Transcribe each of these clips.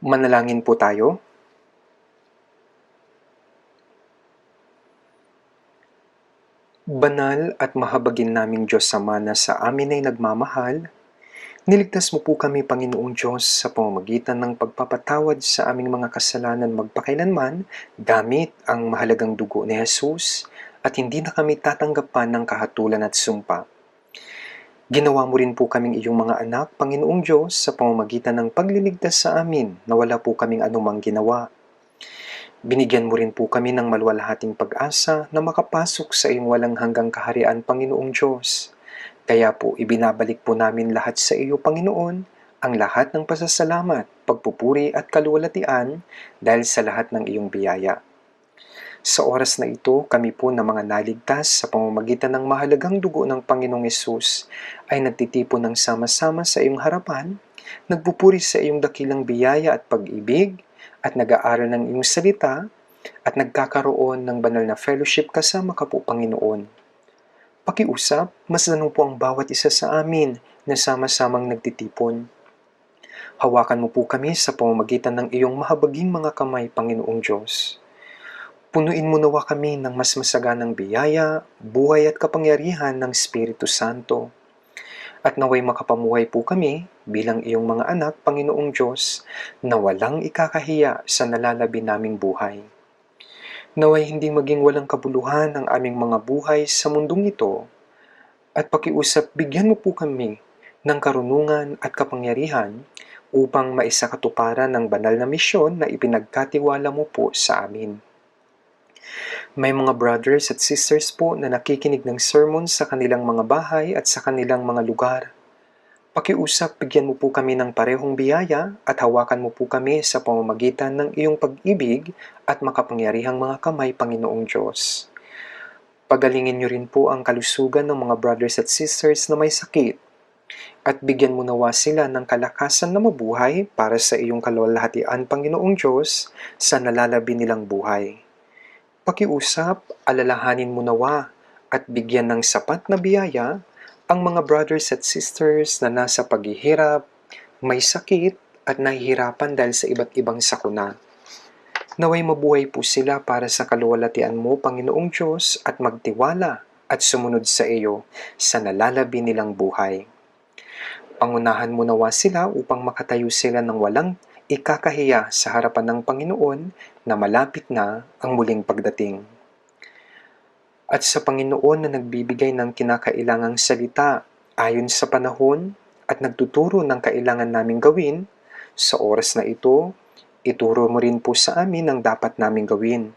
Manalangin po tayo. Banal at mahabagin naming Diyos Ama na sa amin ay nagmamahal, niligtas mo po kami, Panginoong Diyos, sa pamamagitan ng pagpapatawad sa aming mga kasalanan magpakailanman gamit ang mahalagang dugo ni Jesus at hindi na kami tatanggapan ng kahatulan at sumpa. Ginawa mo rin po kaming iyong mga anak, Panginoong Diyos, sa pamamagitan ng pagliligtas sa amin na wala po kaming anumang ginawa. Binigyan mo rin po kami ng maluwalhating pag-asa na makapasok sa iyong walang hanggang kaharian, Panginoong Diyos. Kaya po ibinabalik po namin lahat sa iyo, Panginoon, ang lahat ng pasasalamat, pagpupuri at kaluwalhatian dahil sa lahat ng iyong biyaya. Sa oras na ito, kami po na mga naligtas sa pamamagitan ng mahalagang dugo ng Panginoong Yesus ay nagtitipon ng sama-sama sa iyong harapan, nagpupuri sa iyong dakilang biyaya at pag-ibig, at nag-aaral ng iyong salita, at nagkakaroon ng banal na fellowship kasama ka po, Panginoon. Pakiusap, masdan po ang bawat isa sa amin na sama-samang nagtitipon. Hawakan mo po kami sa pamamagitan ng iyong mahabaging mga kamay, Panginoong Diyos. Punuin mo nawa kami ng mas masaganang biyaya, buhay at kapangyarihan ng Espiritu Santo. At naway makapamuhay po kami bilang iyong mga anak, Panginoong Diyos, na walang ikakahiya sa nalalabi naming buhay. Naway hindi maging walang kabuluhan ang aming mga buhay sa mundong ito, at pakiusap bigyan mo po kami ng karunungan at kapangyarihan upang maisakatuparan ng banal na misyon na ipinagkatiwala mo po sa amin. May mga brothers at sisters po na nakikinig ng sermon sa kanilang mga bahay at sa kanilang mga lugar. Pakiusap, bigyan mo po kami ng parehong biyaya at hawakan mo po kami sa pamamagitan ng iyong pag-ibig at makapangyarihang mga kamay, Panginoong Diyos. Pagalingin niyo rin po ang kalusugan ng mga brothers at sisters na may sakit at bigyan mo nawa sila ng kalakasan na mabuhay para sa iyong kaluwalhatian, Panginoong Diyos, sa nalalabi nilang buhay. Pakiusap, alalahanin mo nawa at bigyan ng sapat na biyaya ang mga brothers at sisters na nasa paghihirap, may sakit at nahihirapan dahil sa iba't ibang sakuna. Naway mabuhay po sila para sa kaluwalhatian mo, Panginoong Diyos, at magtiwala at sumunod sa iyo sa nalalabi nilang buhay. Pangunahan mo nawa sila upang makatayo sila ng walang ikakahiya sa harapan ng Panginoon na malapit na ang muling pagdating. At sa Panginoon na nagbibigay ng kinakailangang salita ayon sa panahon at nagtuturo ng kailangan naming gawin, sa oras na ito, ituro mo rin po sa amin ang dapat naming gawin.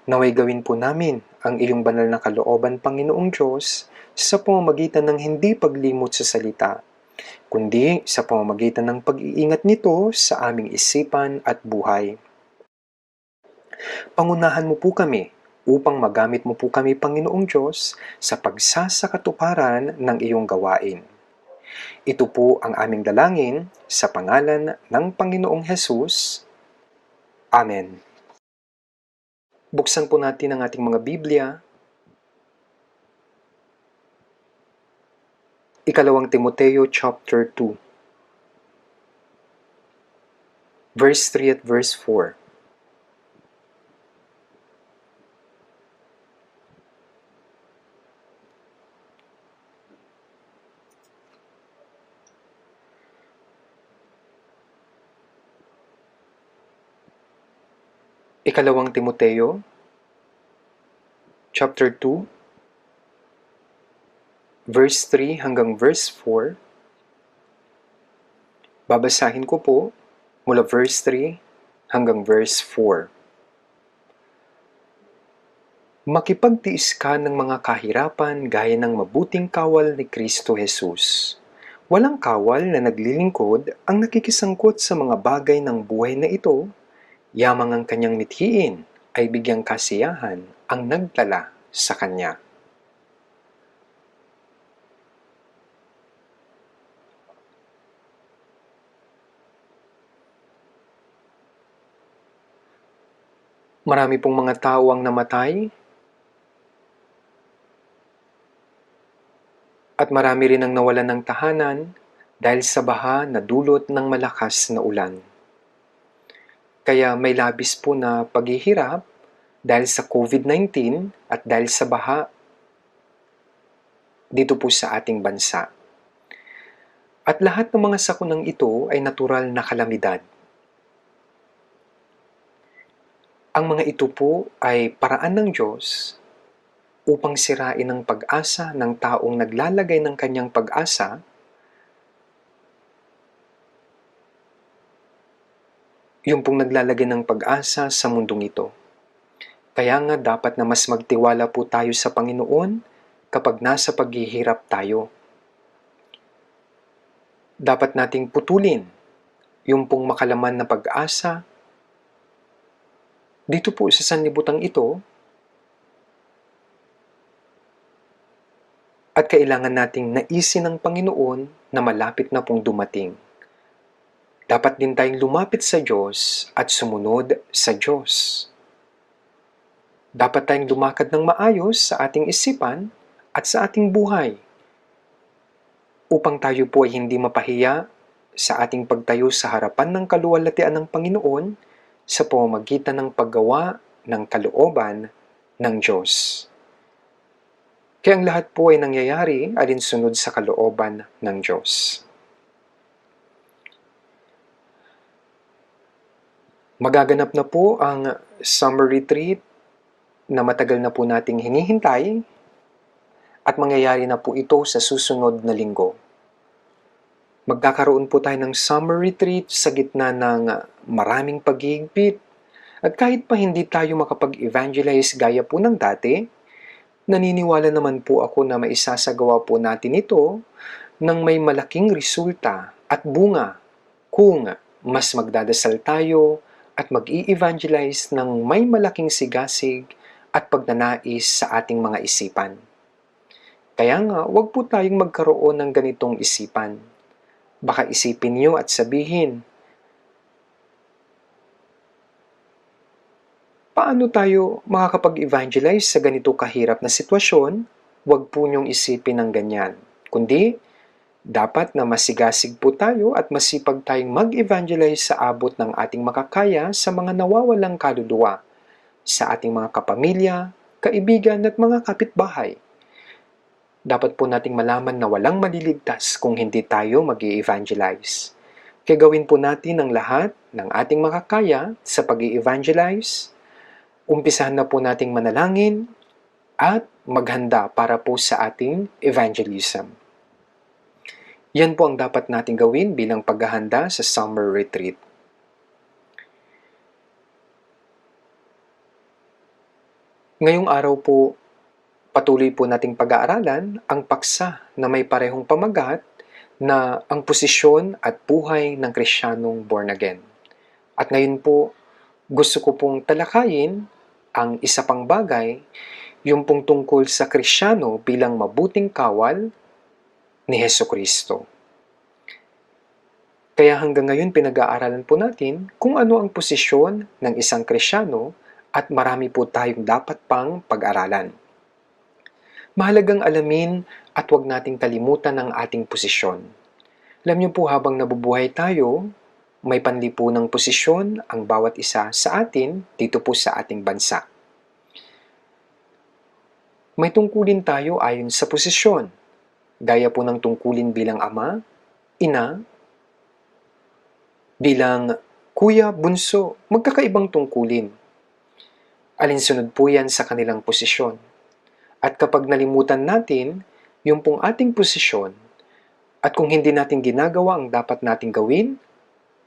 Naway gawin po namin ang iyong banal na kalooban, Panginoong Diyos, sa pamamagitan ng hindi paglimot sa salita, kundi sa pamamagitan ng pag-iingat nito sa aming isipan at buhay. Pangunahan mo po kami upang magamit mo po kami, Panginoong Diyos, sa pagsasakatuparan ng iyong gawain. Ito po ang aming dalangin sa pangalan ng Panginoong Hesus. Amen. Buksan po natin ang ating mga Biblia. Ikalawang Timoteo chapter 2, verse 3 at verse 4. Ikalawang Timoteo chapter 2, verse 3 hanggang verse 4. Babasahin ko po mula verse 3 hanggang verse 4. Makipagtiis ka ng mga kahirapan gaya ng mabuting kawal ni Kristo Jesus. Walang kawal na naglilingkod ang nakikisangkot sa mga bagay ng buhay na ito, yamang ang kanyang mithiin ay bigyang kasiyahan ang nagtala sa kanya. Marami pong mga tao ang namatay at marami rin ang nawalan ng tahanan dahil sa baha na dulot ng malakas na ulan. Kaya may labis po na paghihirap dahil sa COVID-19 at dahil sa baha dito po sa ating bansa. At lahat ng mga sakunang ito ay natural na kalamidad. Ang mga ito po ay paraan ng Diyos upang sirain ang pag-asa ng taong naglalagay ng kanyang pag-asa yung pong naglalagay ng pag-asa sa mundong ito. Kaya nga dapat na mas magtiwala po tayo sa Panginoon kapag nasa paghihirap tayo. Dapat nating putulin yung pong makalaman na pag-asa dito po sa sanlibutan ito at kailangan nating naisin ng Panginoon na malapit na pong dumating. Dapat din tayong lumapit sa Diyos at sumunod sa Diyos. Dapat tayong lumakad ng maayos sa ating isipan at sa ating buhay upang tayo po ay hindi mapahiya sa ating pagtayo sa harapan ng kaluwalhatian ng Panginoon sa pamamagitan ng paggawa ng kalooban ng Diyos. Kaya ang lahat po ay nangyayari alinsunod sa kalooban ng Diyos. Magaganap na po ang summer retreat na matagal na po nating hinihintay at mangyayari na po ito sa susunod na linggo. Magkakaroon po tayo ng summer retreat sa gitna ng maraming paghihigpit at kahit pa hindi tayo makapag-evangelize gaya po ng dati, naniniwala naman po ako na maisasagawa po natin ito ng may malaking resulta at bunga kung mas magdadasal tayo at mag-i-evangelize ng may malaking sigasig at pagnanais sa ating mga isipan. Kaya nga, huwag po tayong magkaroon ng ganitong isipan. Baka isipin niyo at sabihin, paano tayo makakapag-evangelize sa ganito kahirap na sitwasyon? Huwag po niyong isipin ng ganyan. Kundi, dapat na masigasig po tayo at masipag tayong mag-evangelize sa abot ng ating makakaya sa mga nawawalang kaluluwa, sa ating mga kapamilya, kaibigan at mga kapitbahay. Dapat po nating malaman na walang maliligtas kung hindi tayo mag-i-evangelize. Kaya gawin po natin ang lahat ng ating makakaya sa pag-i-evangelize. Umpisahan na po nating manalangin at maghanda para po sa ating evangelism. Yan po ang dapat nating gawin bilang paghahanda sa summer retreat. Ngayong araw po, patuloy po nating pag-aaralan ang paksa na may parehong pamagat na ang posisyon at buhay ng Kristiyanong born again. At ngayon po, gusto ko pong talakayin ang isa pang bagay, yung pong tungkol sa Kristiyano bilang mabuting kawal ni Hesukristo. Kaya hanggang ngayon pinag-aaralan po natin kung ano ang posisyon ng isang Kristiyano at marami po tayong dapat pang pag-aralan. Mahalagang alamin at huwag nating kalimutan ang ating posisyon. Alam niyo po habang nabubuhay tayo, may panlipunang posisyon ang bawat isa sa atin dito po sa ating bansa. May tungkulin tayo ayon sa posisyon, gaya po ng tungkulin bilang ama, ina, bilang kuya, bunso, magkakaibang tungkulin. Alinsunod po yan sa kanilang posisyon. At kapag nalimutan natin yung pong ating posisyon at kung hindi natin ginagawa ang dapat nating gawin,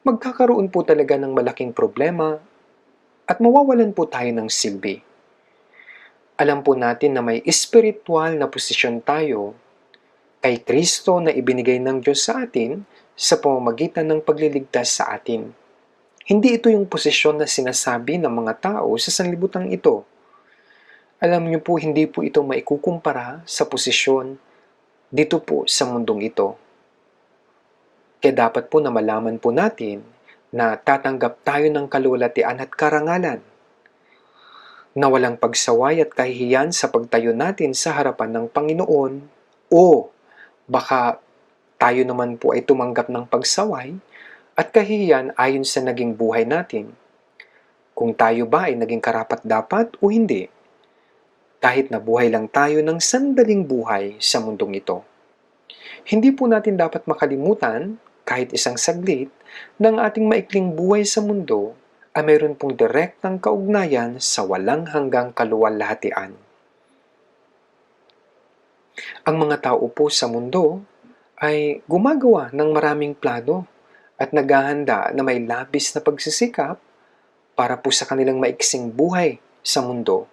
magkakaroon po talaga ng malaking problema at mawawalan po tayo ng silbi. Alam po natin na may espiritual na posisyon tayo kay Kristo na ibinigay ng Diyos sa atin sa pamamagitan ng pagliligtas sa atin. Hindi ito yung posisyon na sinasabi ng mga tao sa sanlibutan ito. Alam niyo po, hindi po ito maikukumpara sa posisyon dito po sa mundong ito. Kaya dapat po na malaman po natin na tatanggap tayo ng kaluwalhatian at karangalan, na walang pagsaway at kahihiyan sa pagtayo natin sa harapan ng Panginoon, o baka tayo naman po ay tumanggap ng pagsaway at kahihiyan ayon sa naging buhay natin. kung tayo ba ay naging karapat-dapat o hindi, kahit na buhay lang tayo ng sandaling buhay sa mundong ito. Hindi po natin dapat makalimutan, kahit isang saglit, ng ating maikling buhay sa mundo ay mayroon pong direktang kaugnayan sa walang hanggang kaluwalhatian. Ang mga tao po sa mundo ay gumagawa ng maraming plano at naghahanda na may labis na pagsisikap para po sa kanilang maiksing buhay sa mundo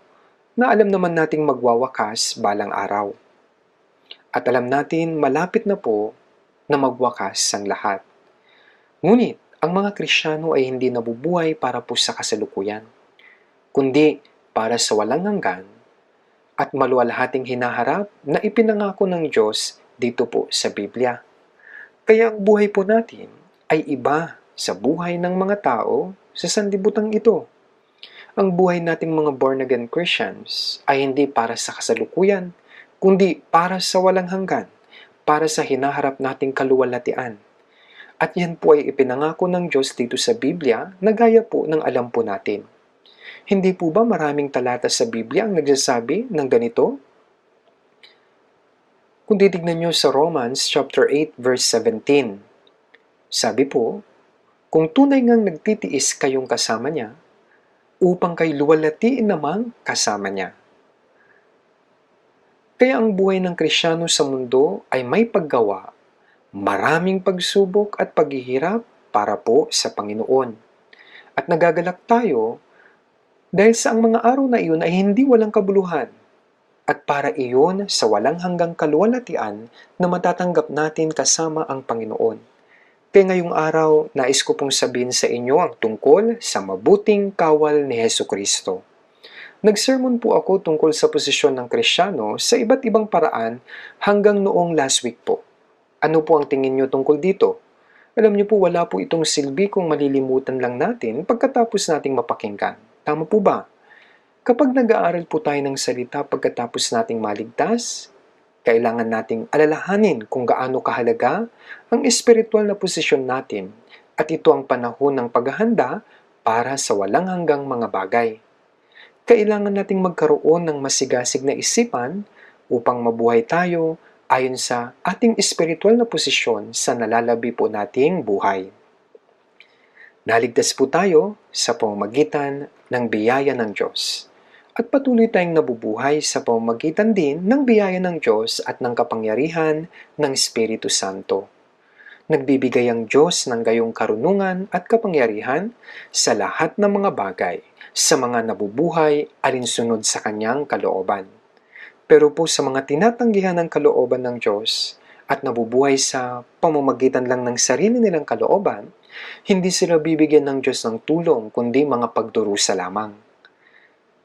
na alam naman nating magwawakas balang araw. At alam natin malapit na po na magwakas ang lahat. Ngunit, ang mga Kristiyano ay hindi nabubuhay para po sa kasalukuyan, kundi para sa walang hanggan at maluwalhating hinaharap na ipinangako ng Diyos dito po sa Biblia. Kaya ang buhay po natin ay iba sa buhay ng mga tao sa sanlibutan ito. Ang buhay nating mga born-again Christians ay hindi para sa kasalukuyan, kundi para sa walang hanggan, para sa hinaharap nating kaluwalhatian. At yan po ay ipinangako ng Diyos dito sa Biblia na gaya po ng alam po natin. Hindi po ba maraming talata sa Biblia ang nagsasabi ng ganito? Kung titignan nyo sa Romans chapter 8 verse 17, sabi po, kung tunay ngang nagtitiis kayong kasama niya, upang kay luwalhatiin namang kasama niya. Kaya ang buhay ng Kristiyano sa mundo ay may paggawa, maraming pagsubok at paghihirap para po sa Panginoon. At nagagalak tayo dahil sa ang mga araw na iyon ay hindi walang kabuluhan at para iyon sa walang hanggang kaluwalhatian na matatanggap natin kasama ang Panginoon. Kaya ngayong araw, nais ko pong sabihin sa inyo ang tungkol sa mabuting kawal ni Hesukristo. Nag-sermon po ako tungkol sa posisyon ng Kristiyano sa iba't ibang paraan hanggang noong last week po. Ano po ang tingin nyo tungkol dito? Alam nyo po wala po itong silbi kung malilimutan lang natin pagkatapos nating mapakinggan. Tama po ba? Kapag nag-aaral po tayo ng salita pagkatapos nating maligtas, kailangan nating alalahanin kung gaano kahalaga ang espiritual na posisyon natin at ito ang panahon ng paghahanda para sa walang hanggang mga bagay. Kailangan nating magkaroon ng masigasig na isipan upang mabuhay tayo ayon sa ating espiritual na posisyon sa nalalabi po nating buhay. Naligtas po tayo sa pamamagitan ng biyaya ng Diyos. At patuloy tayong nabubuhay sa pamamagitan din ng biyaya ng Diyos at ng kapangyarihan ng Espiritu Santo. Nagbibigay ang Diyos ng gayong karunungan at kapangyarihan sa lahat ng mga bagay, sa mga nabubuhay alinsunod sa kanyang kalooban. Pero po sa mga tinatanggihan ng kalooban ng Diyos at nabubuhay sa pamamagitan lang ng sarili nilang kalooban, hindi sila bibigyan ng Diyos ng tulong kundi mga pagdurusa lamang.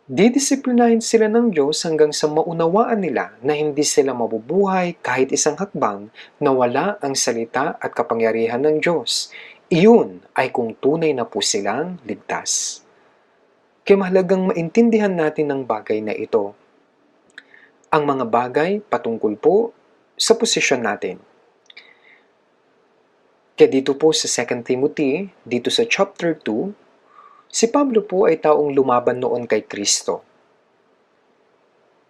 Didisiplinahin sila ng Diyos hanggang sa maunawaan nila na hindi sila mabubuhay kahit isang hakbang na wala ang salita at kapangyarihan ng Diyos. Iyon ay kung tunay na po silang ligtas. Kaya mahalagang maintindihan natin ang bagay na ito. Ang mga bagay patungkol po sa posisyon natin. Kaya dito po sa 2 Timothy, dito sa chapter 2, si Pablo po ay taong lumaban noon kay Kristo.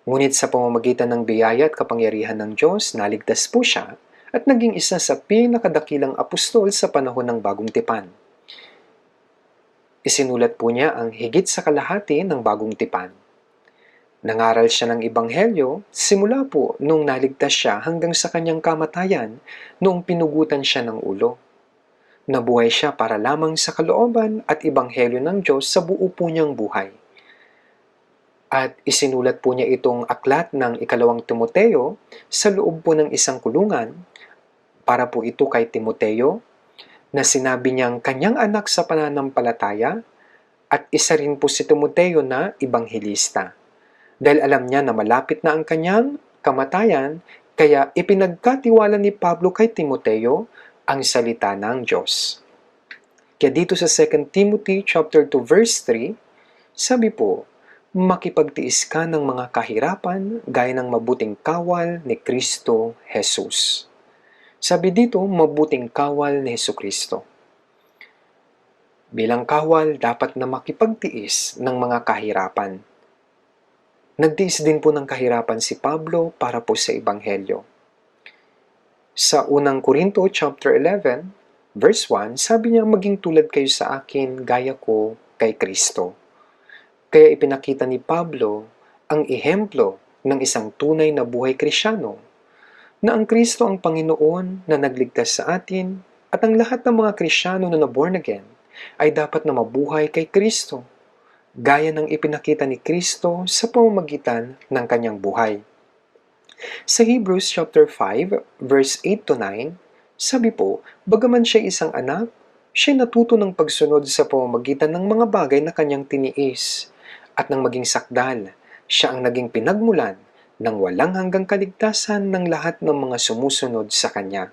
Ngunit sa pamamagitan ng biyaya at kapangyarihan ng Diyos, naligtas po siya at naging isa sa pinakadakilang apostol sa panahon ng Bagong Tipan. Isinulat po niya ang higit sa kalahati ng Bagong Tipan. Nangaral siya ng Ebanghelyo simula po nung naligtas siya hanggang sa kanyang kamatayan noong pinugutan siya ng ulo. Nabuhay siya para lamang sa kalooban at Ebanghelyo ng Diyos sa buo po niyang buhay. At isinulat po niya itong aklat ng 2 Timoteo sa loob po ng isang kulungan para po ito kay Timoteo na sinabi niyang kanyang anak sa pananampalataya at isa rin po si Timoteo na ebanghelista. Dahil alam niya na malapit na ang kanyang kamatayan, kaya ipinagkatiwala ni Pablo kay Timoteo ang salita ng Diyos. Kaya dito sa 2 Timothy chapter 2 verse 3, sabi po, makipagtiis ka ng mga kahirapan gaya ng mabuting kawal ni Kristo Jesus. Sabi dito, mabuting kawal ni Jesucristo. Bilang kawal, dapat na makipagtiis ng mga kahirapan. Nagtiis din po ng kahirapan si Pablo para po sa Ebanghelyo. Sa unang Korinto chapter 11, verse 1, sabi niya, maging tulad kayo sa akin, gaya ko kay Kristo. Kaya ipinakita ni Pablo ang ehemplo ng isang tunay na buhay Kristyano, na ang Kristo ang Panginoon na nagligtas sa atin at ang lahat ng mga Kristyano na born again ay dapat na mabuhay kay Kristo, gaya ng ipinakita ni Kristo sa pamamagitan ng kanyang buhay. Sa Hebrews chapter 5, verse 8 to 9, sabi po, bagaman siya isang anak, siya natuto ng pagsunod sa pamamagitan ng mga bagay na kanyang tiniis, at nang maging sakdal, siya ang naging pinagmulan ng walang hanggang kaligtasan ng lahat ng mga sumusunod sa kanya.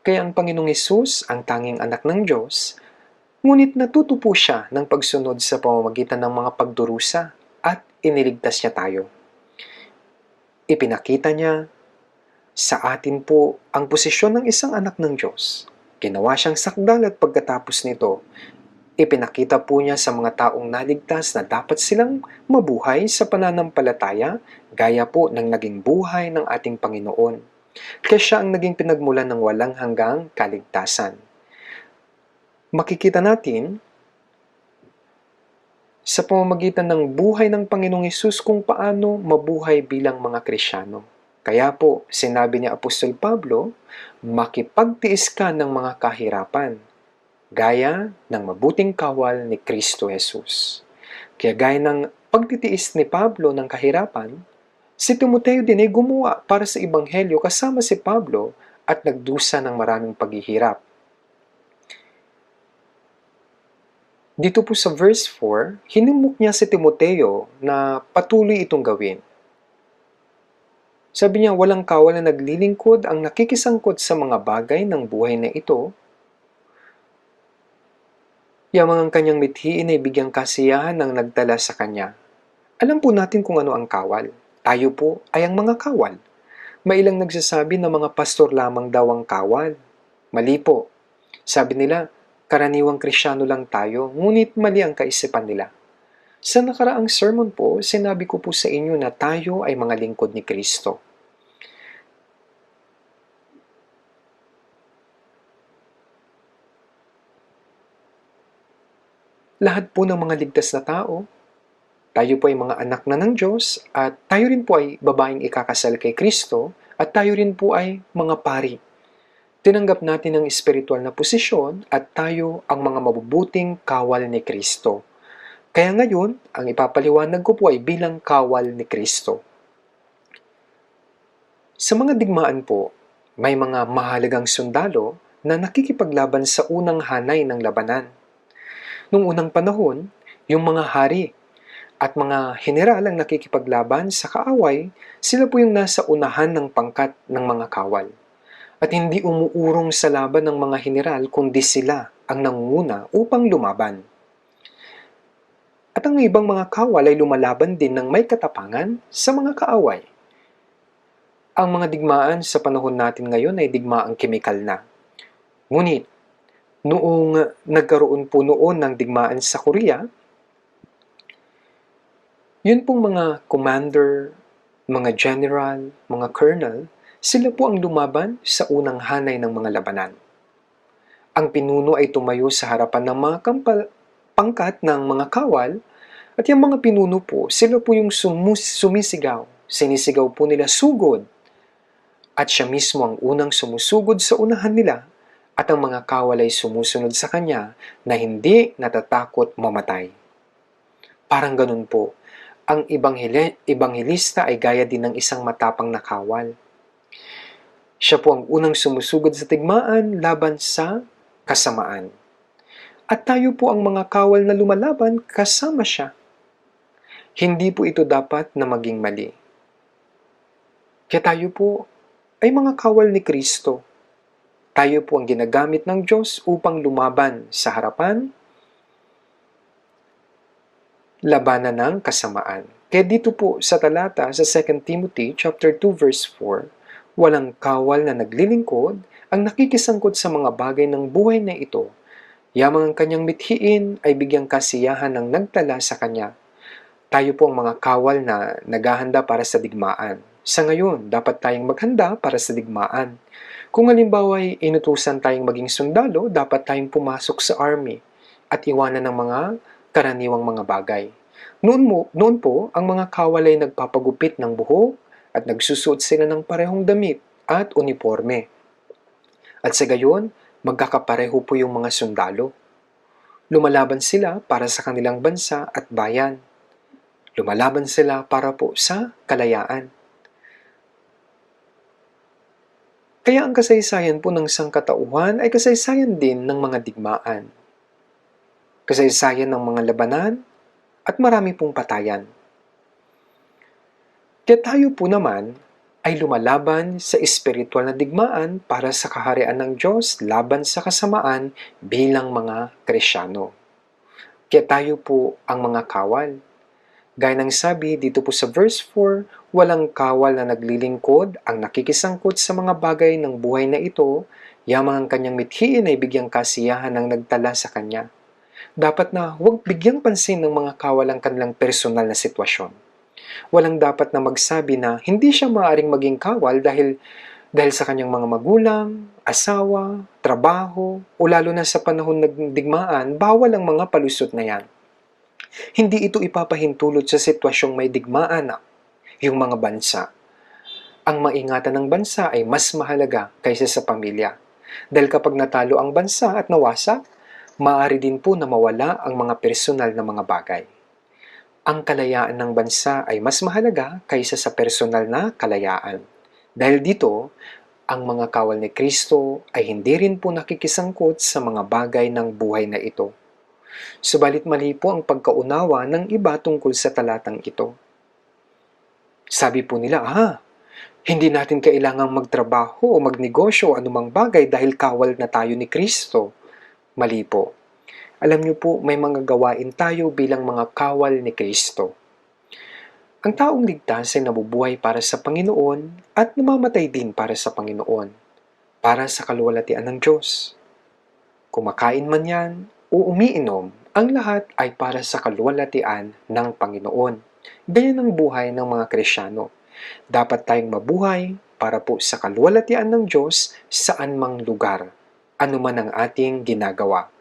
Kaya ang Panginoong Hesus, ang tanging anak ng Diyos, ngunit natuto po siya ng pagsunod sa pamamagitan ng mga pagdurusa at iniligtas niya tayo. Ipinakita niya sa atin po ang posisyon ng isang anak ng Diyos. Ginawa siyang sakdal at pagkatapos nito, ipinakita po niya sa mga taong naligtas na dapat silang mabuhay sa pananampalataya gaya po ng naging buhay ng ating Panginoon. Kaya siya ang naging pinagmulan ng walang hanggang kaligtasan. Makikita natin sa pamamagitan ng buhay ng Panginoong Hesus kung paano mabuhay bilang mga Kristyano. Kaya po, sinabi ni Apostol Pablo, makipagtiis ka ng mga kahirapan, gaya ng mabuting kawal ni Kristo Hesus. Kaya gaya ng pagtitiis ni Pablo ng kahirapan, si Timoteo din ay gumawa para sa Ebanghelyo kasama si Pablo at nagdusa ng maraming paghihirap. Dito po sa verse 4, hinimok niya si Timoteo na patuloy itong gawin. Sabi niya, walang kawal na naglilingkod ang nakikisangkot sa mga bagay ng buhay na ito. Yamang ang kanyang mithiin ay bigyang kasiyahan ng nagdala sa kanya. Alam po natin kung ano ang kawal. Tayo po ay ang mga kawal. May ilang nagsasabi na mga pastor lamang daw ang kawal. Mali po. Sabi nila, karaniwang Kristyano lang tayo, ngunit mali ang kaisipan nila. Sa nakaraang sermon po, sinabi ko po sa inyo na tayo ay mga lingkod ni Kristo. Lahat po ng mga ligtas na tao, tayo po ay mga anak na ng Diyos at tayo rin po ay babaeng ikakasal kay Kristo at tayo rin po ay mga pari. Tinanggap natin ang espiritual na posisyon at tayo ang mga mabubuting kawal ni Kristo. Kaya ngayon, ang ipapaliwanag ko po ay bilang kawal ni Kristo. Sa mga digmaan po, may mga mahalagang sundalo na nakikipaglaban sa unang hanay ng labanan. Noong unang panahon, yung mga hari at mga general ang nakikipaglaban sa kaaway, sila po yung nasa unahan ng pangkat ng mga kawal. At hindi umuurong sa laban ng mga general kundi sila ang nangunguna upang lumaban. At ang ibang mga kawal ay lumalaban din ng may katapangan sa mga kaaway. Ang mga digmaan sa panahon natin ngayon ay digmaang kemikal na. Ngunit, noong nagkaroon po noon ng digmaan sa Korea, yun pong mga commander, mga general, mga colonel, sila po ang lumaban sa unang hanay ng mga labanan. Ang pinuno ay tumayo sa harapan ng mga pangkat ng mga kawal at yung mga pinuno po, sila po yung sumisigaw. Sinisigaw po nila sugod. At siya mismo ang unang sumusugod sa unahan nila at ang mga kawal ay sumusunod sa kanya na hindi natatakot mamatay. Parang ganun po. Ang ebanghelista ay gaya din ng isang matapang na kawal. Siya po ang unang sumusugod sa digmaan laban sa kasamaan. At tayo po ang mga kawal na lumalaban kasama siya. Hindi po ito dapat na maging mali. Kaya tayo po ay mga kawal ni Kristo. Tayo po ang ginagamit ng Diyos upang lumaban sa harapan, labanan ng kasamaan. Kaya dito po sa talata sa 2 Timothy chapter 2 verse 4, walang kawal na naglilingkod ang nakikisangkot sa mga bagay ng buhay na ito, Yamang ang kanyang mithiin ay bigyang kasiyahan ng nagtala sa kanya. Tayo po ang mga kawal na naghahanda para sa digmaan. Sa ngayon, dapat tayong maghanda para sa digmaan. Kung halimbawa ay inutusan tayong maging sundalo, dapat tayong pumasok sa army at iwanan ng mga karaniwang mga bagay. Noon po, ang mga kawal ay nagpapagupit ng buhok at nagsusuot sila ng parehong damit at uniforme. At sa gayon, magkakapareho po yung mga sundalo. Lumalaban sila para sa kanilang bansa at bayan. Lumalaban sila para po sa kalayaan. Kaya ang kasaysayan po ng sangkatauhan ay kasaysayan din ng mga digmaan. Kasaysayan ng mga labanan at marami pong patayan. Kaya tayo po naman ay lumalaban sa espiritual na digmaan para sa kaharian ng Diyos laban sa kasamaan bilang mga Kristyano. Kaya tayo po ang mga kawal. Gaya ng sabi dito po sa verse 4, walang kawal na naglilingkod ang nakikisangkot sa mga bagay ng buhay na ito, yamang ang kanyang mithiin ay bigyang kasiyahan ng nagtala sa kanya. Dapat na huwag bigyang pansin ng mga kawal ang kanilang personal na sitwasyon. Walang dapat na magsabi na hindi siya maaaring maging kawal dahil sa kanyang mga magulang, asawa, trabaho, o lalo na sa panahon ng digmaan, bawal ang mga palusot na yan. Hindi ito ipapahintulot sa sitwasyong may digmaan yung mga bansa. Ang maingatan ng bansa ay mas mahalaga kaysa sa pamilya. Dahil kapag natalo ang bansa at nawasak, maaari din po na mawala ang mga personal na mga bagay. Ang kalayaan ng bansa ay mas mahalaga kaysa sa personal na kalayaan. Dahil dito, ang mga kawal ni Kristo ay hindi rin po nakikisangkot sa mga bagay ng buhay na ito. Subalit mali po ang pagkaunawa ng iba tungkol sa talatang ito. Sabi po nila, hindi natin kailangang magtrabaho o magnegosyo o anumang bagay dahil kawal na tayo ni Kristo. Mali po. Alam niyo po, may mga gawain tayo bilang mga kawal ni Kristo. Ang taong ligtas ay nabubuhay para sa Panginoon at namamatay din para sa Panginoon, para sa kaluwalhatian ng Diyos. Kumakain man yan o umiinom, ang lahat ay para sa kaluwalhatian ng Panginoon. Ganyan ang buhay ng mga Kristyano. Dapat tayong mabuhay para po sa kaluwalhatian ng Diyos saan mang lugar, anuman ang ating ginagawa.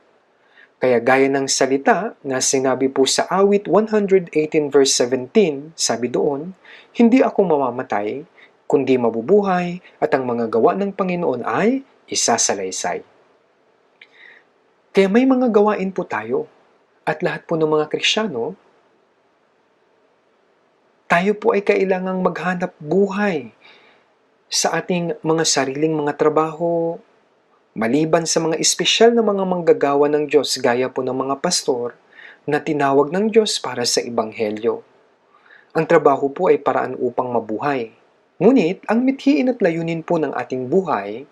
Kaya gaya ng salita na sinabi po sa awit 118 verse 17, sabi doon, hindi ako mamamatay, kundi mabubuhay at ang mga gawa ng Panginoon ay isasalaysay. Kaya may mga gawain po tayo at lahat po ng mga Kristiyano, tayo po ay kailangang maghanap buhay sa ating mga sariling mga trabaho, maliban sa mga espesyal na mga manggagawa ng Diyos gaya po ng mga pastor na tinawag ng Diyos para sa Ebanghelyo. Ang trabaho po ay paraan upang mabuhay. Ngunit, ang mithiin at layunin po ng ating buhay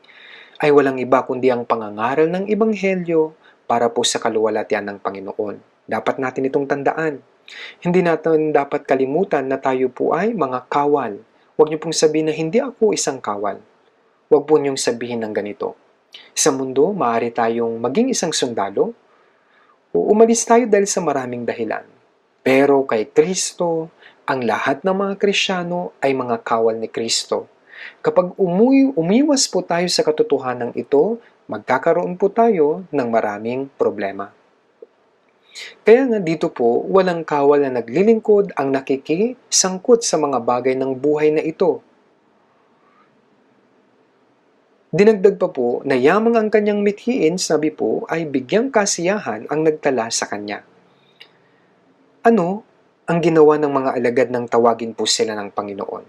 ay walang iba kundi ang pangangaral ng Ebanghelyo para po sa kaluwalhatian ng Panginoon. Dapat natin itong tandaan. Hindi natin dapat kalimutan na tayo po ay mga kawal. Huwag niyo pong sabihin na hindi ako isang kawal. Huwag po niyong sabihin ng ganito. Sa mundo, maaari tayong maging isang sundalo o umalis tayo dahil sa maraming dahilan. Pero kay Kristo, ang lahat ng mga Kristiyano ay mga kawal ni Kristo. Kapag umiwas po tayo sa katotohanan ito, magkakaroon po tayo ng maraming problema. Kaya nga dito po, walang kawal na naglilingkod ang nakikisangkot sa mga bagay ng buhay na ito. Dinagdag pa po na yamang ang kanyang mithiin, sabi po, ay bigyang kasiyahan ang nagtala sa kanya. Ano ang ginawa ng mga alagad nang tawagin po sila ng Panginoon?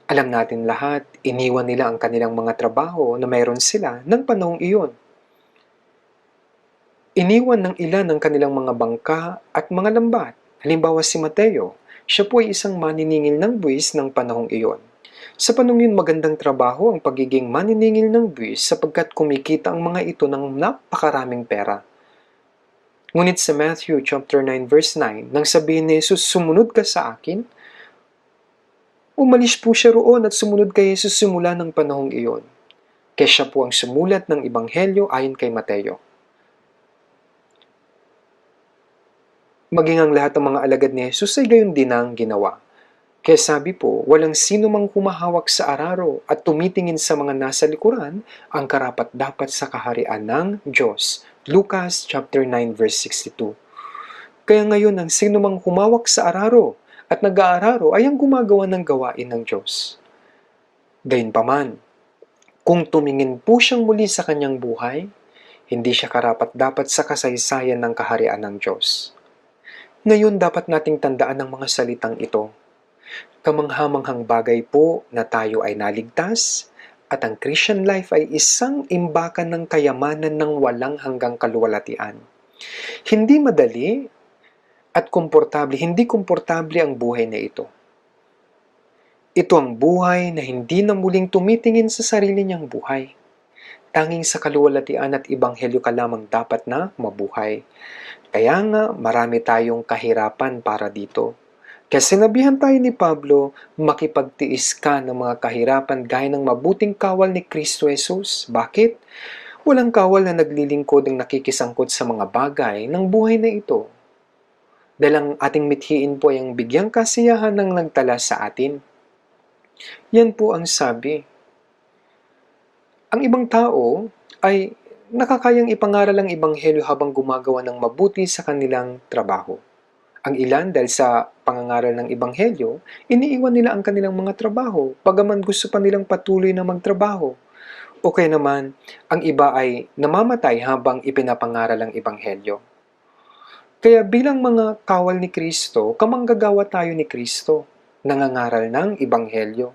Alam natin lahat, iniwan nila ang kanilang mga trabaho na mayroon sila ng panahong iyon. Iniwan ng ilan ang kanilang mga bangka at mga lambat. Halimbawa si Mateo, siya po ay isang maniningil ng buwis ng panahong iyon. Sa panahong yun, magandang trabaho ang pagiging maniningil ng buwis sapagkat kumikita ang mga ito ng napakaraming pera. Ngunit sa Matthew chapter 9 verse 9, nang sabihin ni Jesus, sumunod ka sa akin, umalis po siya roon at sumunod kay Jesus simula ng panahong iyon. Kaya siya po ang sumulat ng Ebanghelyo ayon kay Mateo. Maging ang lahat ng mga alagad ni Jesus ay gayon din ang ginawa. Kaya sabi po, walang sino mang humahawak sa araro at tumitingin sa mga nasa likuran ang karapat-dapat sa kaharian ng Diyos. Lucas chapter 9 verse 62. Kaya ngayon ang sino mang humawak sa araro at nag-aararo ay ang gumagawa ng gawain ng Diyos. Gayunpaman, kung tumingin po siyang muli sa kanyang buhay, hindi siya karapat-dapat sa kasaysayan ng kaharian ng Diyos. Ngayon dapat nating tandaan ang mga salitang ito. Kamanghamanghang bagay po na tayo ay naligtas at ang Christian life ay isang imbakan ng kayamanan ng walang hanggang kaluwalhatian. Hindi madali at hindi komportable ang buhay na ito. Ito ang buhay na hindi na muling tumitingin sa sarili niyang buhay. Tanging sa kaluwalhatian at ebanghelyo ka lamang dapat na mabuhay. Kaya nga, marami tayong kahirapan para dito. Kaya sinabihan tayo ni Pablo, makipagtiis ka ng mga kahirapan gaya ng mabuting kawal ni Kristo Jesus. Bakit? Walang kawal na naglilingkod ang nakikisangkot sa mga bagay ng buhay na ito. Dahil ang ating mithiin po ay ang bigyang kasiyahan ng nagtala sa atin. Yan po ang sabi. Ang ibang tao ay nakakayang ipangaral ang ebanghelyo habang gumagawa ng mabuti sa kanilang trabaho. Ang ilan dahil sa pangangaral ng ebanghelyo, iniiwan nila ang kanilang mga trabaho, bagaman gusto pa nilang patuloy na magtrabaho. O kaya naman, ang iba ay namamatay habang ipinapangaral ang ebanghelyo. Kaya bilang mga kawal ni Kristo, kamanggagawa tayo ni Kristo, nangangaral ng ebanghelyo.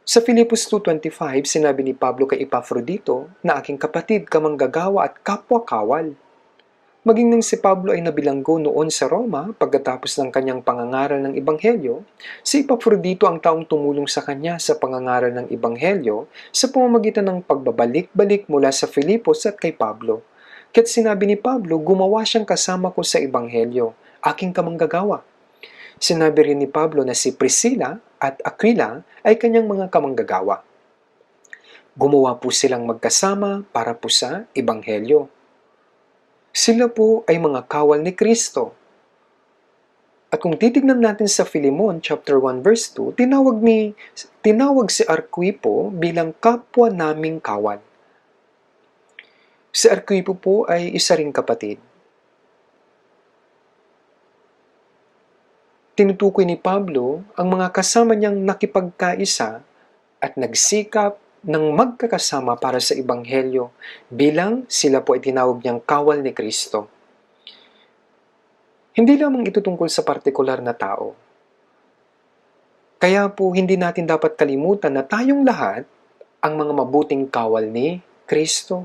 Sa Filipos 2.25, sinabi ni Pablo kay Epafrodito na aking kapatid, kamanggagawa at kapwa-kawal. Maging nang si Pablo ay nabilanggo noon sa Roma pagkatapos ng kanyang pangangaral ng Ebanghelyo, si Epafrodito ang taong tumulong sa kanya sa pangangaral ng Ebanghelyo sa pamamagitan ng pagbabalik-balik mula sa Filipos at kay Pablo. Kaya't sinabi ni Pablo, gumawa siyang kasama ko sa Ebanghelyo, aking kamanggagawa. Sinabi rin ni Pablo na si Priscilla at Aquila ay kanyang mga kamanggagawa. Gumawa po silang magkasama para po sa Ebanghelyo. Sila po ay mga kawal ni Kristo. At kung titignan natin sa Philemon chapter 1 verse 2, tinawag si Arquipo bilang kapwa naming kawal. Si Arquipo po ay isa ring kapatid. Tinutukoy ni Pablo ang mga kasama niyang nakipagkaisa at nagsikap ng magkakasama para sa Ebanghelyo bilang sila po ay tinawag niyang kawal ni Kristo. Hindi lamang ito tungkol sa partikular na tao. Kaya po hindi natin dapat kalimutan na tayong lahat ang mga mabuting kawal ni Kristo.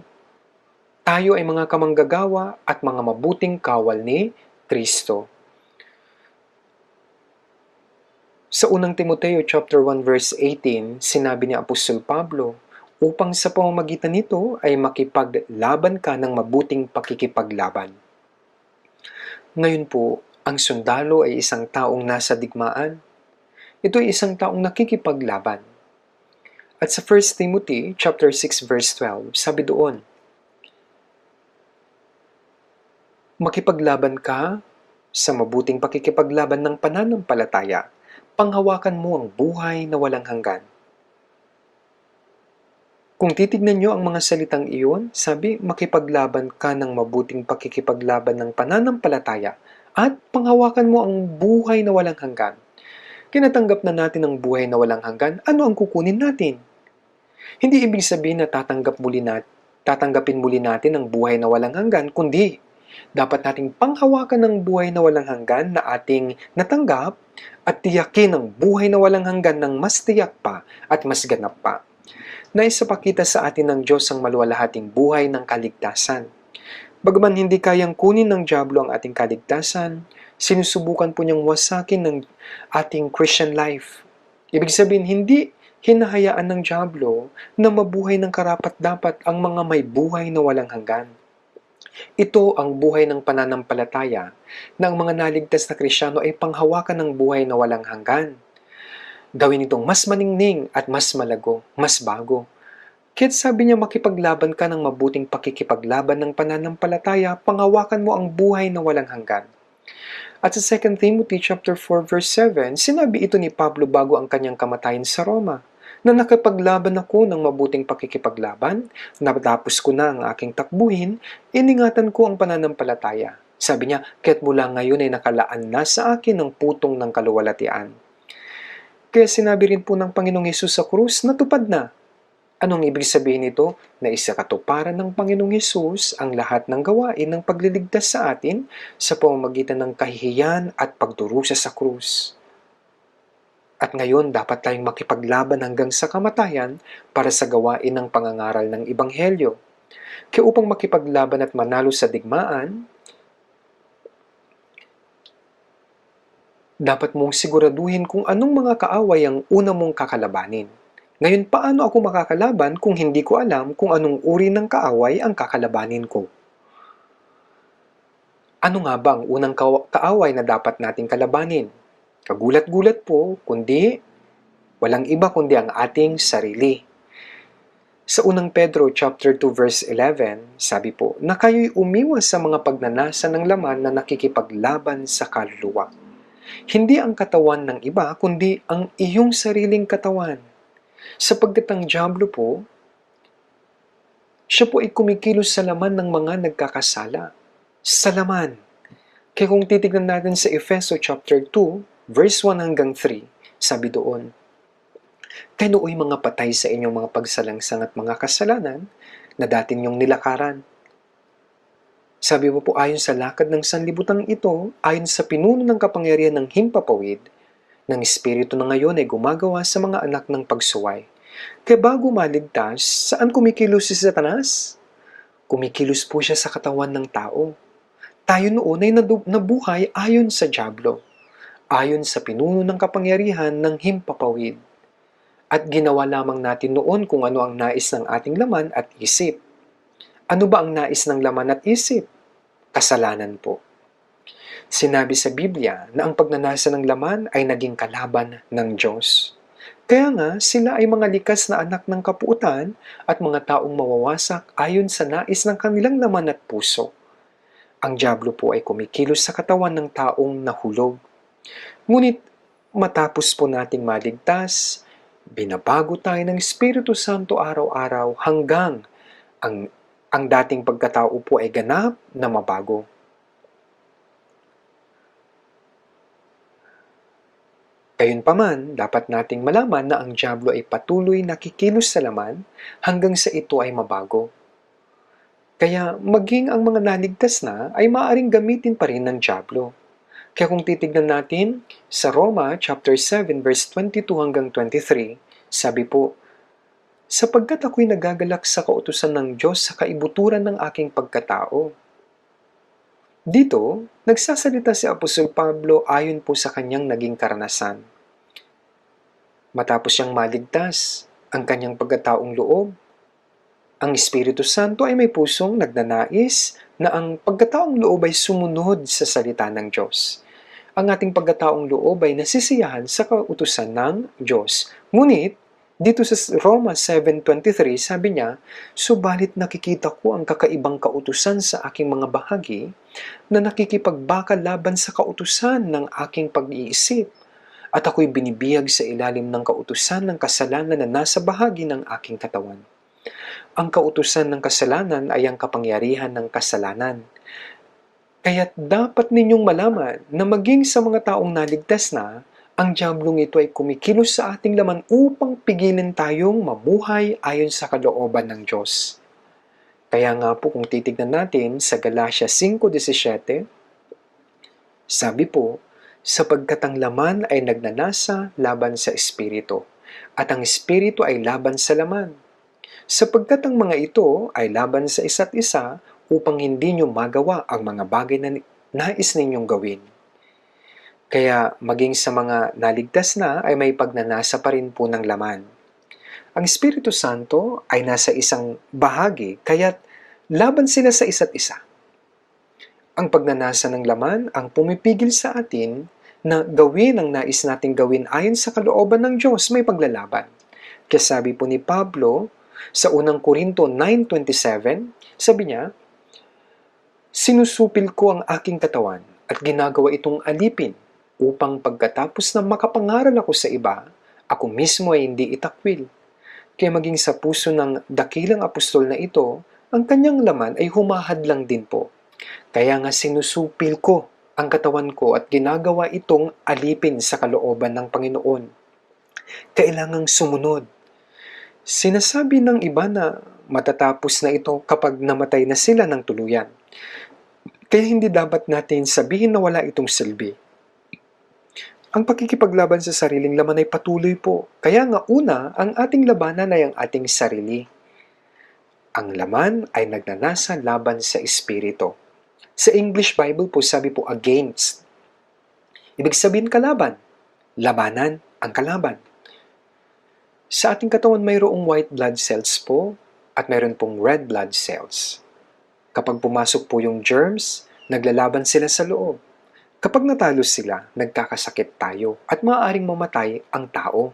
Tayo ay mga kamanggagawa at mga mabuting kawal ni Kristo. Sa unang Timoteo chapter 1 verse 18, sinabi ni Apostol Pablo, upang sa pamamagitan nito ay makipaglaban ka ng mabuting pakikipaglaban. Ngayon po, ang sundalo ay isang taong nasa digmaan. Ito ay isang taong nakikipaglaban. At sa 1 Timothy chapter 6 verse 12, sabi doon, makipaglaban ka sa mabuting pakikipaglaban ng pananampalataya. Panghawakan mo ang buhay na walang hanggan. Kung titignan nyo ang mga salitang iyon, sabi, makipaglaban ka ng mabuting pakikipaglaban ng pananampalataya at panghawakan mo ang buhay na walang hanggan. Kinatanggap na natin ang buhay na walang hanggan, ano ang kukunin natin? Hindi ibig sabihin na tatanggapin muli natin ang buhay na walang hanggan, kundi dapat nating panghawakan ng buhay na walang hanggan na ating natanggap at tiyakin ang buhay na walang hanggan ng mas tiyak pa at mas ganap pa. Naisapakita sa atin ng Diyos ang maluwalhating buhay ng kaligtasan. Bagaman hindi kayang kunin ng dyablo ang ating kaligtasan, sinusubukan po niyang wasakin ng ating Christian life. Ibig sabihin, hindi hinahayaan ng dyablo na mabuhay ng karapat-dapat ang mga may buhay na walang hanggan. Ito ang buhay ng pananampalataya na ang mga naligtas na Kristiyano ay panghawakan ng buhay na walang hanggan. Gawin itong mas maningning at mas malago, mas bago. Kaya't sabi niya makipaglaban ka ng mabuting pakikipaglaban ng pananampalataya, panghawakan mo ang buhay na walang hanggan. At sa 2 Timothy chapter 4 verse 7, sinabi ito ni Pablo bago ang kanyang kamatayan sa Roma, na nakapaglaban ako ng mabuting pakikipaglaban, natapos ko na ang aking takbuhin, iningatan ko ang pananampalataya. Sabi niya, kaya't mula ngayon ay nakalaan na sa akin ang putong ng kaluwalhatian. Kaya sinabi rin po ng Panginoong Hesus sa krus, natupad na. Anong ibig sabihin nito? Na isakatuparan ng Panginoong Hesus ang lahat ng gawain ng pagliligtas sa atin sa pamamagitan ng kahihiyan at pagdurusa sa krus. At ngayon, dapat tayong makipaglaban hanggang sa kamatayan para sa gawain ng pangangaral ng Ebanghelyo. Kaya upang makipaglaban at manalo sa digmaan, dapat mong siguraduhin kung anong mga kaaway ang una mong kakalabanin. Ngayon, paano ako makakalaban kung hindi ko alam kung anong uri ng kaaway ang kakalabanin ko? Ano nga ba ang unang kaaway na dapat nating kalabanin? Kagulat-gulat po, kundi walang iba kundi ang ating sarili. Sa unang Pedro chapter 2 verse 11, sabi po, na kayo'y umiwas sa mga pagnanasa ng laman na nakikipaglaban sa kaluluwa. Hindi ang katawan ng iba, kundi ang iyong sariling katawan. Sapagkat ang dyablo po, siya po ay kumikilos sa laman ng mga nagkakasala. Sa laman. Kaya kung titignan natin sa Efeso chapter 2, verse 1 hanggang 3, sabi doon, kayo nooy mga patay sa inyong mga pagsalangsang at mga kasalanan na dati ninyong nilakaran. Sabi mo po, ayon sa lakad ng sanlibutan ito, ayon sa pinuno ng kapangyarihan ng himpapawid, ng Espiritu na ngayon ay gumagawa sa mga anak ng pagsuway. Kaya bago maligtas, saan kumikilos si Satanas? Kumikilos po siya sa katawan ng tao. Tayo noon ay nabuhay ayon sa dyablo, ayon sa pinuno ng kapangyarihan ng himpapawid. At ginawa lamang natin noon kung ano ang nais ng ating laman at isip. Ano ba ang nais ng laman at isip? Kasalanan po. Sinabi sa Biblia na ang pagnanasa ng laman ay naging kalaban ng Diyos. Kaya nga, sila ay mga likas na anak ng kapuutan at mga taong mawawasak ayon sa nais ng kanilang laman at puso. Ang dyablo po ay kumikilos sa katawan ng taong nahulog. Ngunit matapos po nating maligtas, binabago tayo ng Espiritu Santo araw-araw hanggang ang dating pagkatao po ay ganap na mabago. Gayunpaman, dapat nating malaman na ang dyablo ay patuloy nakikilos sa laman hanggang sa ito ay mabago. Kaya maging ang mga naligtas na ay maaaring gamitin pa rin ng dyablo. Kaya kung titignan natin sa Roma chapter 7 verse 22 hanggang 23, sabi po, sapagkat ako'y nagagalak sa kautusan ng Diyos sa kaibuturan ng aking pagkatao. Dito, nagsasalita si Apostol Pablo ayon po sa kanyang naging karanasan. Matapos siyang maligtas ang kanyang pagkataong loob, ang Espiritu Santo ay may pusong nagnanais na ang pagkataong loob ay sumunod sa salita ng Diyos. Ang ating pagkataong loob ay nasisiyahan sa kautusan ng Diyos. Ngunit, dito sa Roma 7:23, sabi niya, subalit nakikita ko ang kakaibang kautusan sa aking mga bahagi na nakikipagbaka laban sa kautusan ng aking pag-iisip at ako'y binibiyag sa ilalim ng kautusan ng kasalanan na nasa bahagi ng aking katawan. Ang kautusan ng kasalanan ay ang kapangyarihan ng kasalanan. Kaya't dapat ninyong malaman na maging sa mga taong naligtas na, ang diablong ito ay kumikilos sa ating laman upang pigilin tayong mamuhay ayon sa kalooban ng Diyos. Kaya nga po kung titignan natin sa Galatia 5:17, sabi po, sapagkat ang laman ay nagnanasa laban sa Espiritu, at ang Espiritu ay laban sa laman. Sapagkat ang mga ito ay laban sa isa't isa upang hindi nyo magawa ang mga bagay na nais ninyong gawin. Kaya maging sa mga naligtas na ay may pagnanasa pa rin po ng laman. Ang Espiritu Santo ay nasa isang bahagi, kaya't laban sila sa isa't isa. Ang pagnanasa ng laman ang pumipigil sa atin na gawin ang nais nating gawin ayon sa kalooban ng Diyos, may paglalaban. Kaya sabi po ni Pablo sa unang Korinto 9:27, sabi niya, sinusupil ko ang aking katawan at ginagawa itong alipin upang pagkatapos na makapangaral ako sa iba, ako mismo ay hindi itakwil. Kaya maging sa puso ng dakilang apostol na ito, ang kanyang laman ay humahadlang din po. Kaya nga sinusupil ko ang katawan ko at ginagawa itong alipin sa kalooban ng Panginoon. Kailangang sumunod. Sinasabi ng iba na matatapos na ito kapag namatay na sila ng tuluyan. Kaya hindi dapat natin sabihin na wala itong silbi. Ang pakikipaglaban sa sariling laman ay patuloy po. Kaya nga una, ang ating labanan ay ang ating sarili. Ang laman ay nagnanasa laban sa espiritu. Sa English Bible po sabi po against. Ibig sabihin kalaban. Labanan ang kalaban. Sa ating katawan mayroong white blood cells po at mayroon pong red blood cells. Kapag pumasok po yung germs, naglalaban sila sa loob. Kapag natalo sila, nagkakasakit tayo at maaaring mamatay ang tao.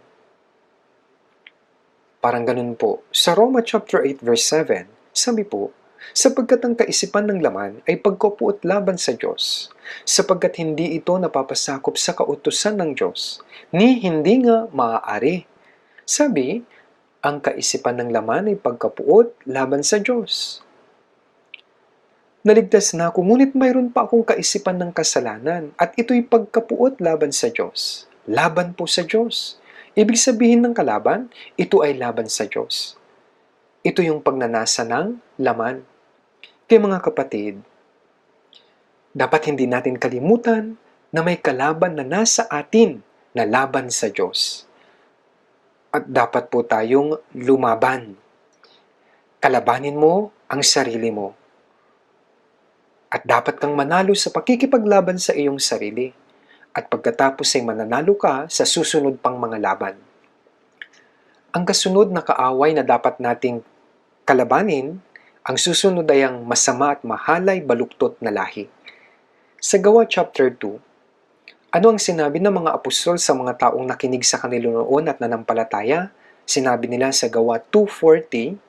Parang ganun po. Sa Roma chapter 8 verse 7, sabi po, sapagkat ang kaisipan ng laman ay pagkapuot laban sa Diyos, sapagkat hindi ito napapasakop sa kautusan ng Diyos, ni hindi nga maaari. Sabi, ang kaisipan ng laman ay pagkapuot laban sa Diyos. Naligtas na ako, ngunit mayroon pa akong kaisipan ng kasalanan at ito'y pagkapuot laban sa Diyos. Laban po sa Diyos. Ibig sabihin ng kalaban, ito ay laban sa Diyos. Ito yung pagnanasa ng laman. Kaya mga kapatid, dapat hindi natin kalimutan na may kalaban na nasa atin na laban sa Diyos. At dapat po tayong lumaban. Kalabanin mo ang sarili mo. At dapat kang manalo sa pakikipaglaban sa iyong sarili. At pagkatapos ay mananalo ka sa susunod pang mga laban. Ang kasunod na kaaway na dapat nating kalabanin, ang susunod ay ang masama at mahalay baluktot na lahi. Sa Gawa chapter 2, ano ang sinabi ng mga apostol sa mga taong nakinig sa kanila noon at nanampalataya? Sinabi nila sa Gawa 2:40,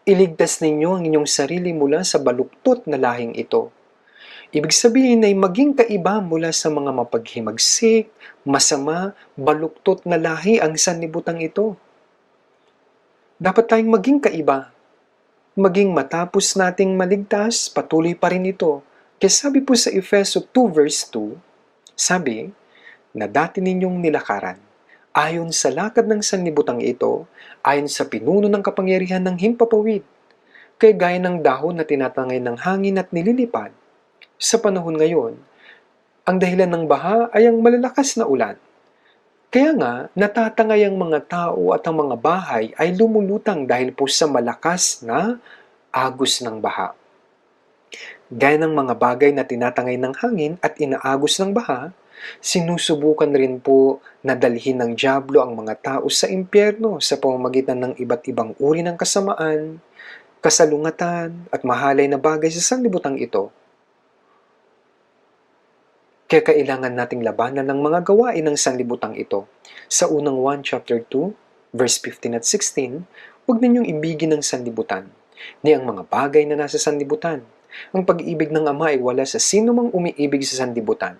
iligtas ninyo ang inyong sarili mula sa baluktot na lahing ito. Ibig sabihin ay maging kaiba mula sa mga mapaghimagsik, masama, baluktot na lahi ang sanlibutan ito. Dapat tayong maging kaiba. Maging matapos nating maligtas, patuloy pa rin ito. Kaya sabi po sa Efeso 2 verse 2, sabi, na dati ninyong nilakaran, ayon sa lakad ng sanlibutang ito, ayon sa pinuno ng kapangyarihan ng himpapawid, kaya gaya ng dahon na tinatangay ng hangin at nililipad. Sa panahon ngayon, ang dahilan ng baha ay ang malalakas na ulan. Kaya nga, natatangay ang mga tao at ang mga bahay ay lumulutang dahil po sa malakas na agos ng baha. Gaya ng mga bagay na tinatangay ng hangin at inaagos ng baha, sinusubukan rin po na dalhin ng dyablo ang mga tao sa impyerno sa pamamagitan ng iba't ibang uri ng kasamaan, kasalungatan at mahalay na bagay sa sanlibutang ito. Kaya kailangan nating labanan ng mga gawain ng sanlibutang ito. Sa unang 1 chapter 2, verse 15 at 16, huwag ninyong ibigin ng sanlibutan, ni ang mga bagay na nasa sanlibutan. Ang pag-ibig ng Ama ay wala sa sino mang umiibig sa sanlibutan.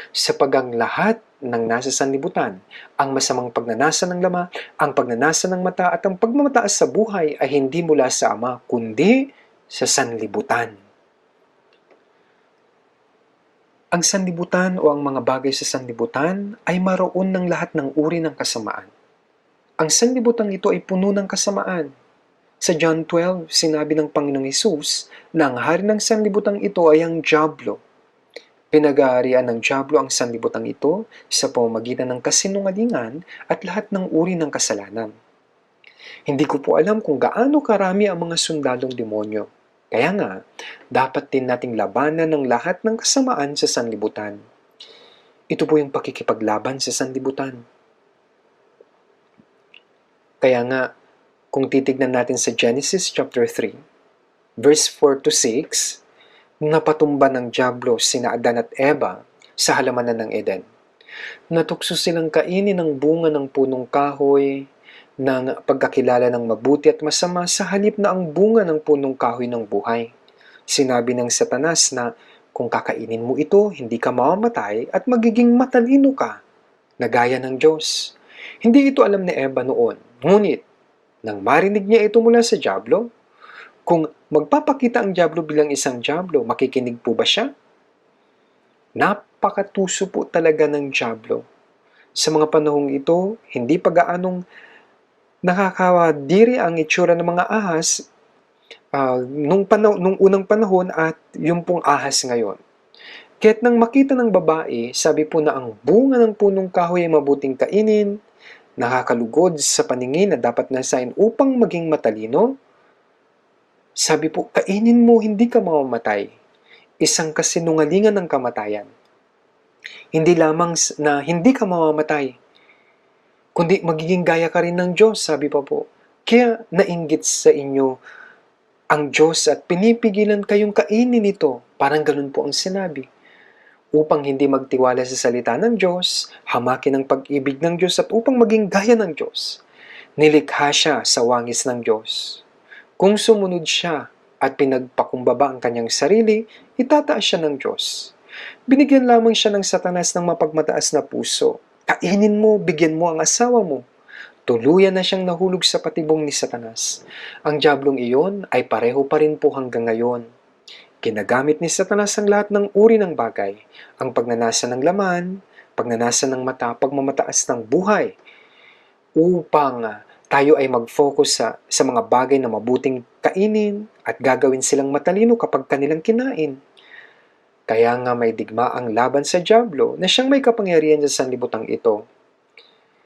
Sapagang lahat ng nasa sanlibutan, ang masamang pagnanasa ng lama, ang pagnanasa ng mata at ang pagmamataas sa buhay ay hindi mula sa Ama, kundi sa sanlibutan. Ang sanlibutan o ang mga bagay sa sanlibutan ay maroon ng lahat ng uri ng kasamaan. Ang sanlibutan ito ay puno ng kasamaan. Sa John 12, sinabi ng Panginoong Hesus na ang hari ng sanlibutan ito ay ang dyablo. Pinag-aarian ng dyablo ang sanlibutan ito sa pamamagitan ng kasinungalingan at lahat ng uri ng kasalanan. Hindi ko po alam kung gaano karami ang mga sundalong demonyo. Kaya nga, dapat din nating labanan ng lahat ng kasamaan sa sanlibutan. Ito po yung pakikipaglaban sa sanlibutan. Kaya nga, kung titignan natin sa Genesis chapter 3, verse 4 to 6, napatumba ng dyablo sina Adan at Eva sa halamanan ng Eden. Natukso silang kainin ng bunga ng punong kahoy, ng pagkakilala ng mabuti at masama sa halip na ang bunga ng punong kahoy ng buhay. Sinabi ng Satanas na Kung kakainin mo ito, hindi ka mamamatay at magiging matalino ka, na gaya ng Diyos. Hindi ito alam ni Eva noon. Ngunit, nang marinig niya ito mula sa dyablo, kung magpapakita ang dyablo bilang isang dyablo, makikinig po ba siya? Napakatuso po talaga ng dyablo. Sa mga panahong ito, hindi pa gaanong nakakawadiri ang itsura ng mga ahas nung unang panahon at yung pong ahas ngayon. Kaya't nang makita ng babae, sabi po na ang bunga ng punong kahoy ay mabuting kainin, nakakalugod sa paningin na dapat nasain upang maging matalino. Sabi po, kainin mo, hindi ka mamamatay. Isang kasinungalingan ng kamatayan. Hindi lamang na hindi ka mamamatay, kundi magiging gaya ka rin ng Diyos, sabi pa po. Kaya nainggit sa inyo ang Diyos at pinipigilan kayong kainin ito. Parang ganun po ang sinabi. Upang hindi magtiwala sa salita ng Diyos, hamakin ang pag-ibig ng Diyos at upang maging gaya ng Diyos. Nilikha siya sa wangis ng Diyos. Kung sumunod siya at pinagpakumbaba ang kanyang sarili, itataas siya ng Diyos. Binigyan lamang siya ng Satanas ng mapagmataas na puso. Kainin mo, bigyan mo ang asawa mo. Tuluyan na siyang nahulog sa patibong ni Satanas. Ang diablong iyon ay pareho pa rin po hanggang ngayon. Ginagamit ni Satanas ang lahat ng uri ng bagay, ang pagnanasa ng laman, pagnanasa ng mata, pagmamataas ng buhay, upang tayo ay mag-focus sa mga bagay na mabuting kainin at gagawin silang matalino kapag kanilang kinain. Kaya nga may digmaang laban sa diablo na siyang may kapangyarihan sa sanlibutan ito.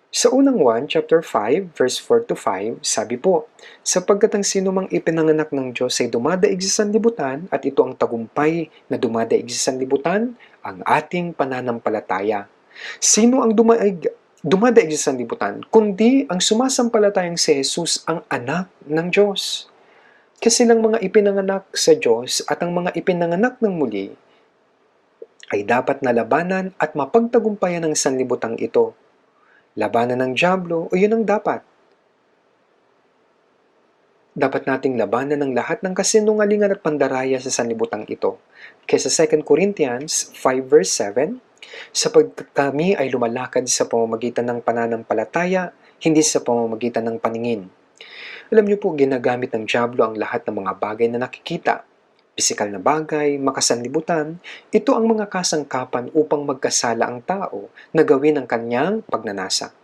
Sa unang 1, chapter 5, verse 4 to 5, sabi po, sapagkat ang sino mang ipinanganak ng Diyos ay dumadaig sa sanlibutan at ito ang tagumpay na dumadaig sa sanlibutan, ang ating pananampalataya. Sino ang dumadaig sa sanlibutan? Kundi ang sumasampalatayang si Jesus ang anak ng Diyos. Kasi lang mga ipinanganak sa Diyos at ang mga ipinanganak ng muli ay dapat nalabanan at mapagtagumpayan ng sanlibutang ito. Labanan ng diablo o yun ang dapat. Dapat nating labanan ng lahat ng kasinungalingan at pandaraya sa sanlibutang ito. Kaya sa 2 Corinthians 5 verse 7, sapagkat kami ay lumalakad sa pamamagitan ng pananampalataya, hindi sa pamamagitan ng paningin. Alam niyo po, ginagamit ng diablo ang lahat ng mga bagay na nakikita. Pisikal na bagay, makasanlibutan, ito ang mga kasangkapan upang magkasala ang tao na gawin ang kanyang pagnanasa.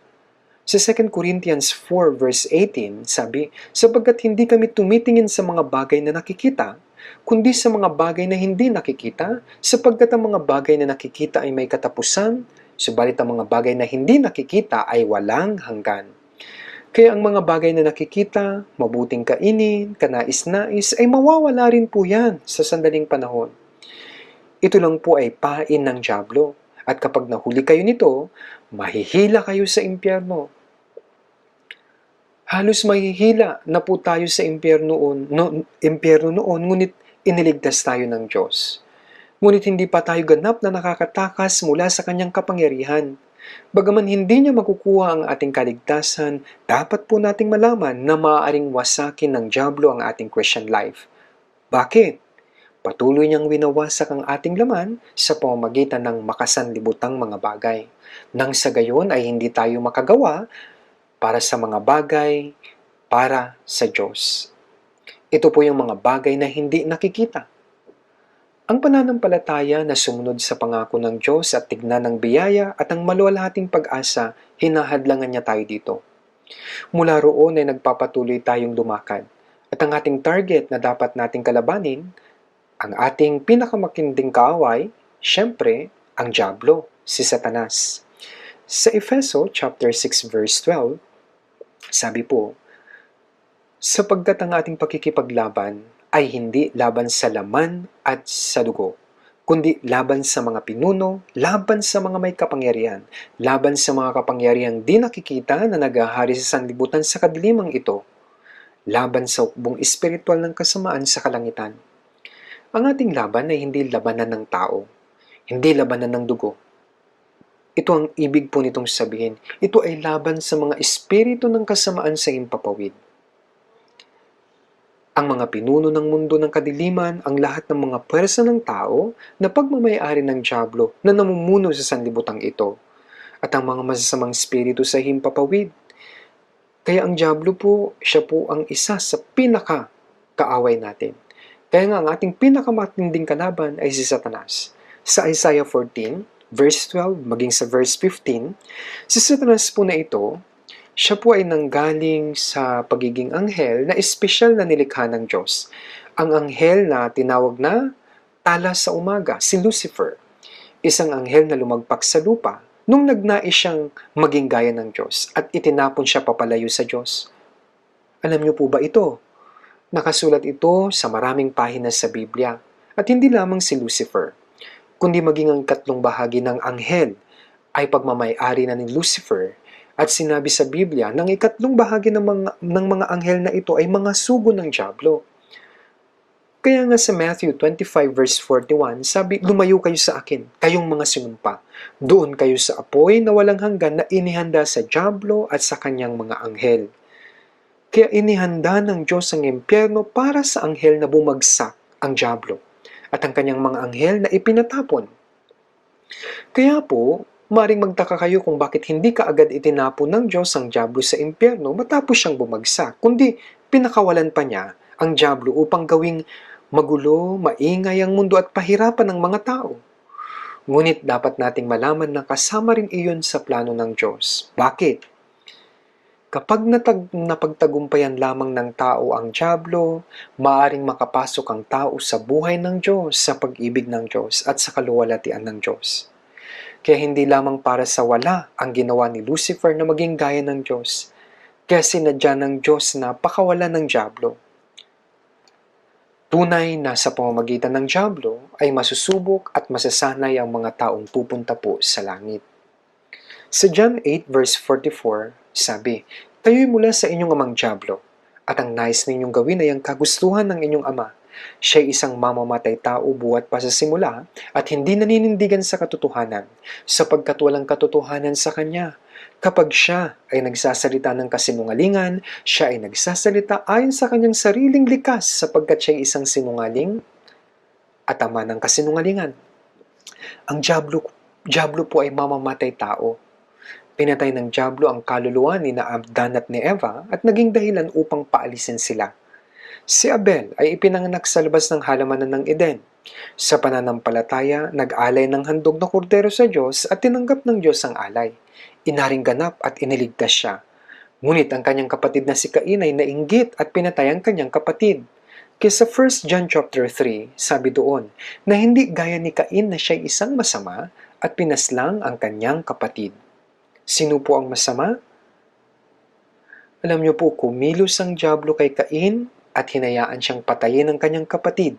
Sa 2 Corinthians 4 verse 18, sabi, sapagkat hindi kami tumitingin sa mga bagay na nakikita, kundi sa mga bagay na hindi nakikita, sapagkat ang mga bagay na nakikita ay may katapusan, subalit ang mga bagay na hindi nakikita ay walang hanggan. Kaya ang mga bagay na nakikita, mabuting kainin, kanais-nais, ay mawawala rin po yan sa sandaling panahon. Ito lang po ay pain ng diablo. At kapag nahuli kayo nito, mahihila kayo sa impyerno. Halos mahihila na po tayo sa impyerno noon, ngunit iniligtas tayo ng Diyos. Ngunit hindi pa tayo ganap na nakakatakas mula sa kanyang kapangyarihan. Bagaman hindi niya makukuha ang ating kaligtasan, dapat po nating malaman na maaaring wasakin ng diablo ang ating Christian life. Bakit? Patuloy niyang winawasak ang ating laman sa pamamagitan ng makasanlibutang mga bagay. Nang sa gayon ay hindi tayo makagawa para sa mga bagay para sa Diyos. Ito po yung mga bagay na hindi nakikita. Ang pananampalataya na sumunod sa pangako ng Diyos at tignan ng biyaya at ang maluwalhating pag-asa, hinahadlangan niya tayo dito. Mula roon ay nagpapatuloy tayong lumakad. At ang ating target na dapat nating kalabanin, ang ating pinakamakinding kaaway, syempre, ang diablo, si Satanas. Sa Efeso chapter 6 verse 12, sabi po, sapagkat ang ating pakikipaglaban ay hindi laban sa laman at sa dugo, kundi laban sa mga pinuno, laban sa mga may kapangyarihan, laban sa mga kapangyarihang di nakikita na naghahari sa sanlibutan sa kadilimang ito, laban sa hukbong espiritual ng kasamaan sa kalangitan. Ang ating laban ay hindi labanan ng tao, hindi labanan ng dugo. Ito ang ibig po nitong sabihin. Ito ay laban sa mga espiritu ng kasamaan sa himpapawid. Ang mga pinuno ng mundo ng kadiliman, ang lahat ng mga pwersa ng tao na pagmamayari ng dyablo na namumuno sa sanlibutan ito, at ang mga masasamang espiritu sa himpapawid. Kaya ang dyablo po, siya po ang isa sa pinaka-kaaway natin. Kaya nga ang ating pinakamatinding kalaban ay si Satanas. Sa Isaiah 14, verse 12, maging sa verse 15, si Satanas po na ito, siya po ay nanggaling sa pagiging anghel na espesyal na nilikha ng Diyos. Ang anghel na tinawag na tala sa umaga, si Lucifer. Isang anghel na lumagpak sa lupa nung nagnais siyang maging gaya ng Diyos at itinapon siya papalayo sa Diyos. Alam niyo po ba ito? Nakasulat ito sa maraming pahina sa Biblia. At hindi lamang si Lucifer, kundi maging ang katlong bahagi ng anghel ay pagmamay-ari na ni Lucifer. At sinabi sa Biblia, ng ikatlong bahagi ng mga anghel na ito ay mga sugo ng dyablo. Kaya nga sa Matthew 25 verse 41, sabi, lumayo kayo sa akin, kayong mga sinumpa. Doon kayo sa apoy na walang hanggan na inihanda sa dyablo at sa kanyang mga anghel. Kaya inihanda ng Diyos ang impyerno para sa anghel na bumagsak ang dyablo at ang kanyang mga anghel na ipinatapon. Kaya po, maring magtaka kayo kung bakit hindi kaagad itinapon ng Diyos ang dyablo sa impyerno matapos siyang bumagsak, kundi pinakawalan pa niya ang dyablo upang gawing magulo, maingay ang mundo at pahirapan ng mga tao. Ngunit dapat nating malaman na kasama rin iyon sa plano ng Diyos. Bakit? Kapag napagtagumpayan lamang ng tao ang dyablo, maaring makapasok ang tao sa buhay ng Diyos, sa pag-ibig ng Diyos at sa kaluwalhatian ng Diyos. Kaya hindi lamang para sa wala ang ginawa ni Lucifer na maging gaya ng Diyos. Kaya sinadya ng Diyos na pakawalan ng dyablo. Tunay na sa pamamagitan ng dyablo ay masusubok at masasanay ang mga taong pupunta po sa langit. Sa John 8 verse 44, sabi, "Kayo'y mula sa inyong amang dyablo, at ang nais ninyong gawin ay ang kagustuhan ng inyong ama. Siya'y isang mamamatay tao buhat pa sa simula at hindi naninindigan sa katotohanan, sapagkat walang katotohanan sa kanya. Kapag siya ay nagsasalita ng kasinungalingan, siya ay nagsasalita ayon sa kanyang sariling likas, sapagkat siya'y isang sinungaling at ama ng kasinungalingan." Ang dyablo po ay mamamatay tao. Pinatay ng dyablo ang kaluluwa ni Adan at ni Eva at naging dahilan upang paalisin sila. Si Abel ay ipinanganak sa labas ng halamanan ng Eden. Sa pananampalataya, nag-alay ng handog na kordero sa Diyos at tinanggap ng Diyos ang alay. Inaring ganap at iniligtas siya. Ngunit ang kanyang kapatid na si Cain ay nainggit at pinatay ang kanyang kapatid. Kaya sa 1 John chapter 3, sabi doon na hindi gaya ni Cain na siya'y isang masama at pinaslang ang kanyang kapatid. Sino po ang masama? Alam niyo po, kumilos ang dyablo kay Cain at hinayaan siyang patayin ng kanyang kapatid.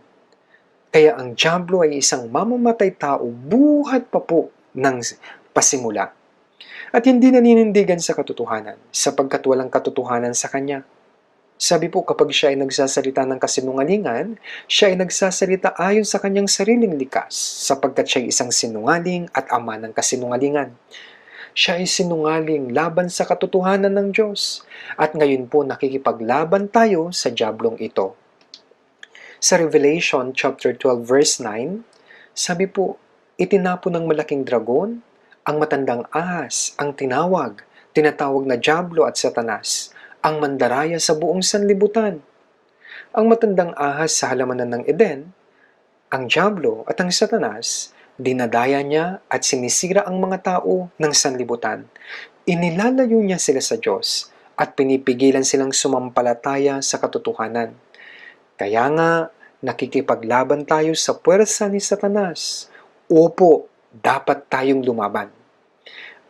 Kaya ang dyablo ay isang mamamatay tao buhat pa po ng pasimula. At hindi naninindigan sa katotohanan, sapagkat walang katotohanan sa kanya. Sabi po, kapag siya ay nagsasalita ng kasinungalingan, siya ay nagsasalita ayon sa kanyang sariling likas, sapagkat siya ay isang sinungaling at ama ng kasinungalingan. Siya ay sinungaling laban sa katotohanan ng Diyos. At ngayon po nakikipaglaban tayo sa diablong ito. Sa Revelation chapter 12 verse 9, sabi po, itinapon ng malaking dragon, ang matandang ahas, ang tinatawag na diablo at Satanas, ang mandaraya sa buong sanlibutan. Ang matandang ahas sa halamanan ng Eden, ang diablo at ang Satanas, dinadaya niya at sinisira ang mga tao ng sanlibutan. Inilalayo niya sila sa Diyos at pinipigilan silang sumampalataya sa katotohanan. Kaya nga, nakikipaglaban tayo sa puwersa ni Satanas. Opo, dapat tayong lumaban.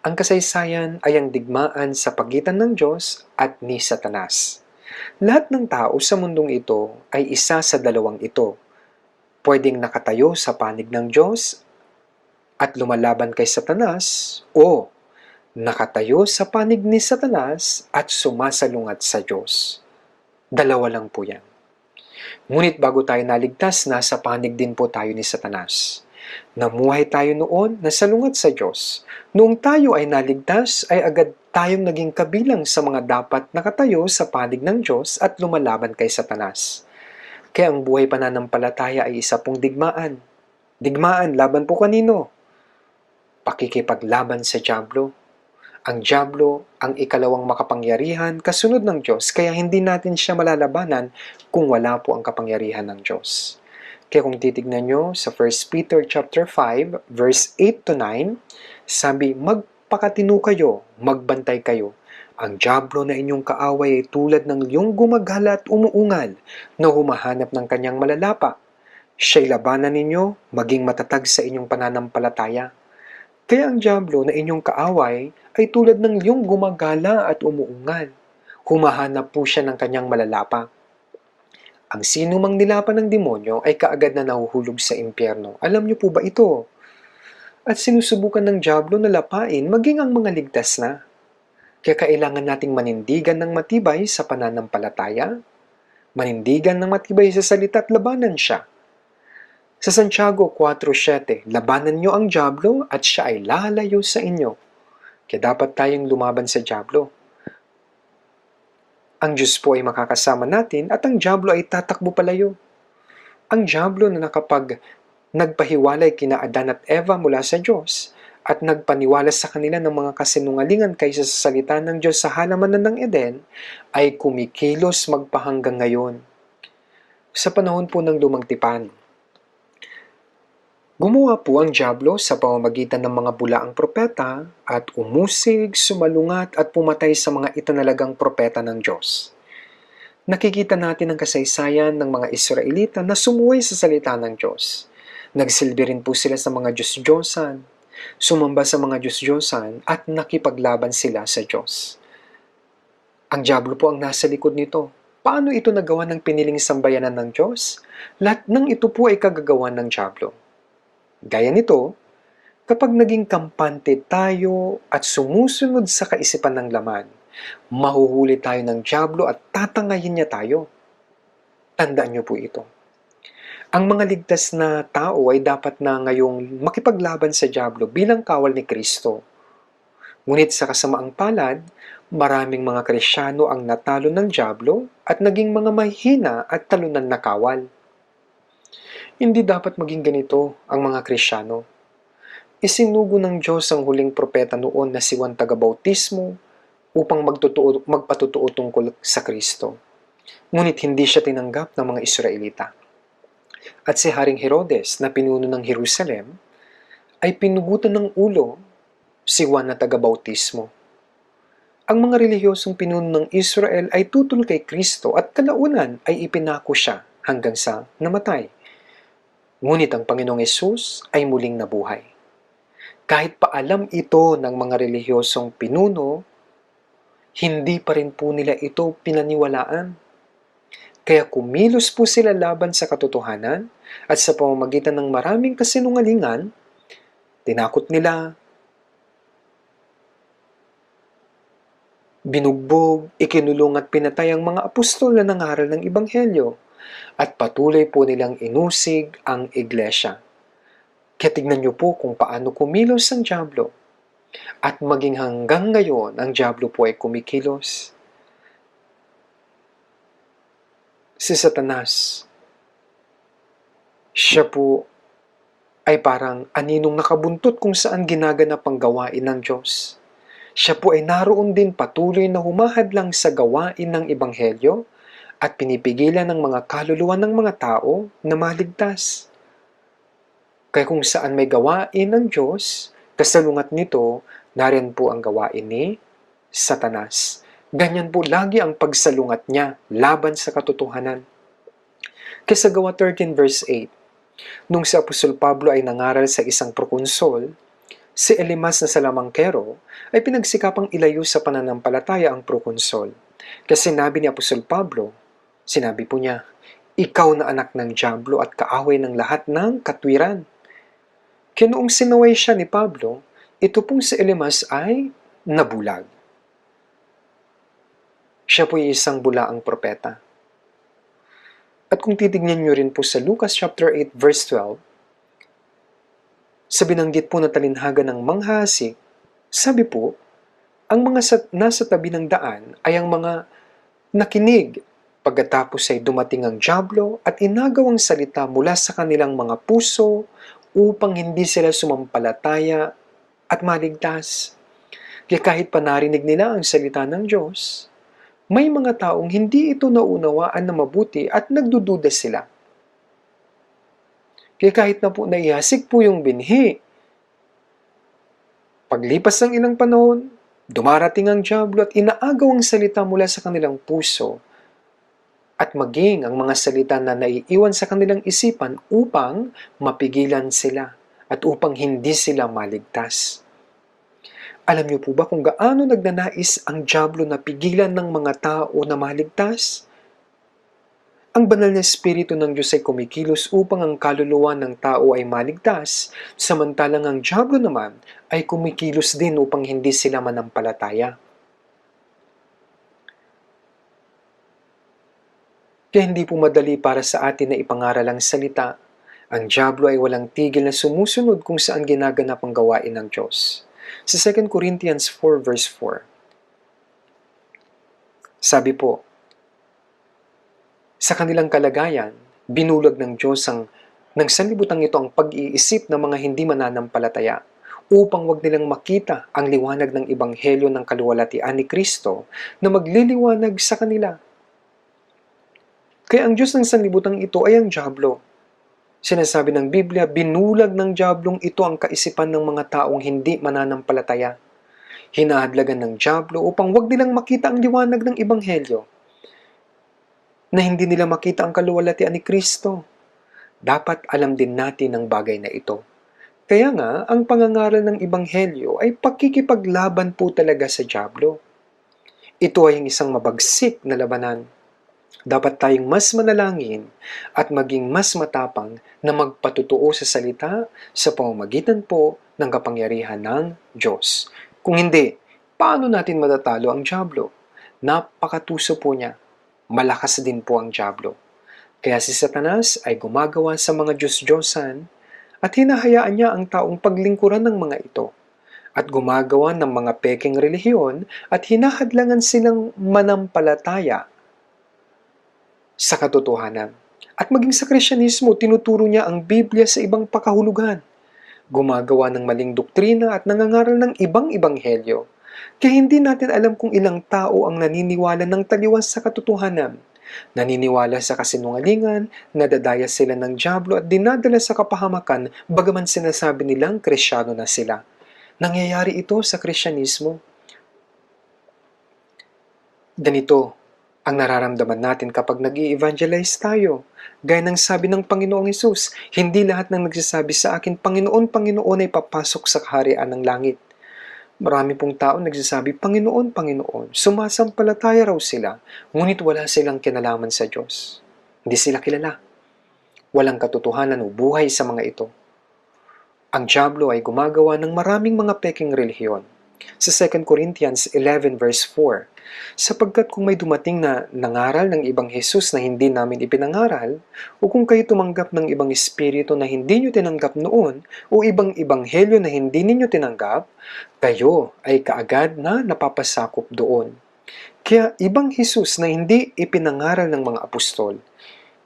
Ang kasaysayan ay ang digmaan sa pagitan ng Diyos at ni Satanas. Lahat ng tao sa mundong ito ay isa sa dalawang ito. Pwedeng nakatayo sa panig ng Diyos at lumalaban kay Satanas, o nakatayo sa panig ni Satanas at sumasalungat sa Diyos. Dalawa lang po yan. Ngunit bago tayo naligtas, nasa panig din po tayo ni Satanas. Namuhay tayo noon na salungat sa Diyos. Noong tayo ay naligtas, ay agad tayong naging kabilang sa mga dapat nakatayo sa panig ng Diyos at lumalaban kay Satanas. Kaya ang buhay pananampalataya ay isa pong digmaan. Digmaan, laban po kanino? Pakikipaglaban sa dyablo. Ang dyablo, ang ikalawang makapangyarihan, kasunod ng Diyos, kaya hindi natin siya malalabanan kung wala po ang kapangyarihan ng Diyos. Kaya kung titignan nyo sa 1 Peter chapter 5, verse 8 to 9, sabi, magpakatino kayo, magbantay kayo. Ang dyablo na inyong kaaway ay tulad ng iyong gumagala at umuungal na humahanap ng kanyang malalapa. Siya'y labanan ninyo, maging matatag sa inyong pananampalataya. Kaya ang dyablo na inyong kaaway ay tulad ng iyong gumagala at umuungal. Humahanap po siya ng kanyang malalapa. Ang sino mang nilapan ng demonyo ay kaagad na nahuhulog sa impyerno. Alam niyo po ba ito? At sinusubukan ng dyablo na lapain maging ang mga ligtas na. Kaya kailangan nating manindigan ng matibay sa pananampalataya, manindigan ng matibay sa salita at labanan siya. Sa Santiago 4:7, labanan niyo ang dyablo at siya ay lalayo sa inyo. Kaya dapat tayong lumaban sa dyablo. Ang Diyos po ay makakasama natin at ang dyablo ay tatakbo palayo. Ang dyablo na nagpahiwalay kina Adan at Eva mula sa Diyos at nagpaniwala sa kanila ng mga kasinungalingan kaysa sa salita ng Diyos sa halamanan ng Eden, ay kumikilos magpahanggang ngayon. Sa panahon po ng Lumang Tipan, gumawa po ang dyablo sa pamamagitan ng mga bulaang propeta at umusig, sumalungat at pumatay sa mga itinalagang propeta ng Diyos. Nakikita natin ang kasaysayan ng mga Israelita na sumuway sa salita ng Diyos. Nagsilbi rin po sila sa mga Diyos-Diyosan, sumamba sa mga Diyos-Diyosan at nakipaglaban sila sa Diyos. Ang dyablo po ang nasa likod nito. Paano ito nagawa ng piniling sambayanan ng Diyos? Lahat ng ito po ay kagagawan ng dyablo. Gaya nito, kapag naging kampante tayo at sumusunod sa kaisipan ng laman, mahuhuli tayo ng dyablo at tatangayin niya tayo. Tandaan niyo po ito. Ang mga ligtas na tao ay dapat na ngayong makipaglaban sa dyablo bilang kawal ni Kristo. Ngunit sa kasamaang palad, maraming mga Kristyano ang natalo ng dyablo at naging mga mahihina at talunan na kawal. Hindi dapat maging ganito ang mga Kristyano. Isinugo ng Diyos ang huling propeta noon na si Juan Tagabautismo upang magpatutuo tungkol sa Kristo. Ngunit hindi siya tinanggap ng mga Israelita. At si Haring Herodes na pinuno ng Jerusalem ay pinugutan ng ulo si Juan na Tagabautismo. Ang mga relihiyosong pinuno ng Israel ay tutol kay Kristo at kalaunan ay ipinako siya hanggang sa namatay. Ngunit ang Panginoong Hesus ay muling nabuhay. Kahit paalam ito ng mga relihiyosong pinuno, hindi pa rin po nila ito pinaniwalaan. Kaya kumilos po sila laban sa katotohanan at sa pamamagitan ng maraming kasinungalingan, tinakot nila, binugbog, ikinulong at pinatay ang mga apostol na nangaral ng Ebanghelyo at patuloy po nilang inusig ang iglesia. Kaya tignan niyo po kung paano kumilos ang dyablo. At maging hanggang ngayon, ang dyablo po ay kumikilos. Si Satanas, siya po ay parang aninong nakabuntot kung saan ginaganap ang gawain ng Diyos. Siya po ay naroon din patuloy na humahadlang sa gawain ng Ebanghelyo at pinipigilan ng mga kaluluwa ng mga tao na maligtas. Kaya kung saan may gawain ng Diyos, kasalungat nito, nariyan po ang gawain ni Satanas. Ganyan po lagi ang pagsalungat niya laban sa katotohanan. Kaya sa Gawa 13 verse 8, nung si Apostol Pablo ay nangaral sa isang prokonsol, si Elimas na salamangkero ay pinagsikapang ilayo sa pananampalataya ang prokonsol. Kasi sinabi ni Apostol Pablo, sinabi po niya, ikaw na anak ng dyablo at kaaway ng lahat ng katwiran. Kaya noong sinaway siya ni Pablo, ito pong si Elimas ay nabulag. Siya po ay isang bulaang propeta. At kung titignan nyo rin po sa Lucas chapter 8 verse 12, sa binanggit po na talinhaga ng manghasik, sabi po, ang mga nasa tabi ng daan ay ang mga nakinig Pagkatapos ay dumating ang dyablo at inagawang salita mula sa kanilang mga puso upang hindi sila sumampalataya at maligtas. Kaya kahit pa narinig nila ang salita ng Diyos, may mga taong hindi ito naunawaan na mabuti at nagdududa sila. Kaya kahit na po naihasik po yung binhi, paglipas ng ilang panahon, dumarating ang dyablo at inaagaw ang salita mula sa kanilang puso at maging ang mga salita na naiiwan sa kanilang isipan upang mapigilan sila at upang hindi sila maligtas. Alam niyo po ba kung gaano nagnanais ang dyablo na pigilan ng mga tao na maligtas? Ang banal na Espiritu ng Diyos ay kumikilos upang ang kaluluwa ng tao ay maligtas, samantalang ang dyablo naman ay kumikilos din upang hindi sila manampalataya. Kaya hindi po madali para sa atin na ipangaral ang salita. Ang dyablo ay walang tigil na sumusunod kung saan ginaganap ang gawain ng Diyos. Sa 2 Corinthians 4 verse 4, sabi po, sa kanilang kalagayan, binulag ng Diyos ng sanlibutan ito ang pag-iisip ng mga hindi mananampalataya upang wag nilang makita ang liwanag ng ebanghelyo ng kaluwalhatian ni Kristo na magliliwanag sa kanila. Kaya ang Diyos ng sanlibutan ito ay ang dyablo. Sinasabi ng Biblia, binulag ng diablong ito ang kaisipan ng mga taong hindi mananampalataya. Hinahadlagan ng dyablo upang wag nilang makita ang liwanag ng ebanghelyo, na hindi nila makita ang kaluwalhatian ni Kristo. Dapat alam din natin ang bagay na ito. Kaya nga, ang pangangaral ng ebanghelyo ay pakikipaglaban po talaga sa dyablo. Ito ay isang mabagsik na labanan. Dapat tayong mas manalangin at maging mas matapang na magpatutuo sa salita sa pamamagitan po ng kapangyarihan ng Diyos. Kung hindi, paano natin matatalo ang dyablo? Napakatuso po niya. Malakas din po ang dyablo. Kaya si Satanas ay gumagawa sa mga Diyos-Diyosan at hinahayaan niya ang taong paglingkuran ng mga ito at gumagawa ng mga peking relihiyon at hinahadlangan silang manampalataya sa katotohanan. At maging sa Kristyanismo, tinuturo niya ang Biblia sa ibang pakahulugan. Gumagawa ng maling doktrina at nangangaral ng ibang ebanghelyo. Kaya hindi natin alam kung ilang tao ang naniniwala ng taliwas sa katotohanan. Naniniwala sa kasinungalingan, nadadaya sila ng dyablo at dinadala sa kapahamakan bagaman sinasabi nilang Kristiyano na sila. Nangyayari ito sa Kristyanismo. Ganito ang nararamdaman natin kapag nag-i-evangelize tayo. Gaya ng sabi ng Panginoong Hesus, hindi lahat ng nagsasabi sa akin, Panginoon, Panginoon ay papasok sa kaharian ng langit. Marami pong tao nagsasabi, Panginoon, Panginoon, sumasampalataya raw sila, ngunit wala silang kinalaman sa Diyos. Hindi sila kilala. Walang katotohanan o buhay sa mga ito. Ang dyablo ay gumagawa ng maraming mga peking relihiyon. Sa 2 Corinthians 11 verse 4, sapagkat kung may dumating na nangaral ng ibang Jesus na hindi namin ipinangaral, o kung kayo tumanggap ng ibang espiritu na hindi nyo tinanggap noon, o ibang ebanghelyo na hindi ninyo tinanggap, kayo ay kaagad na napapasakop doon. Kaya ibang Jesus na hindi ipinangaral ng mga apostol.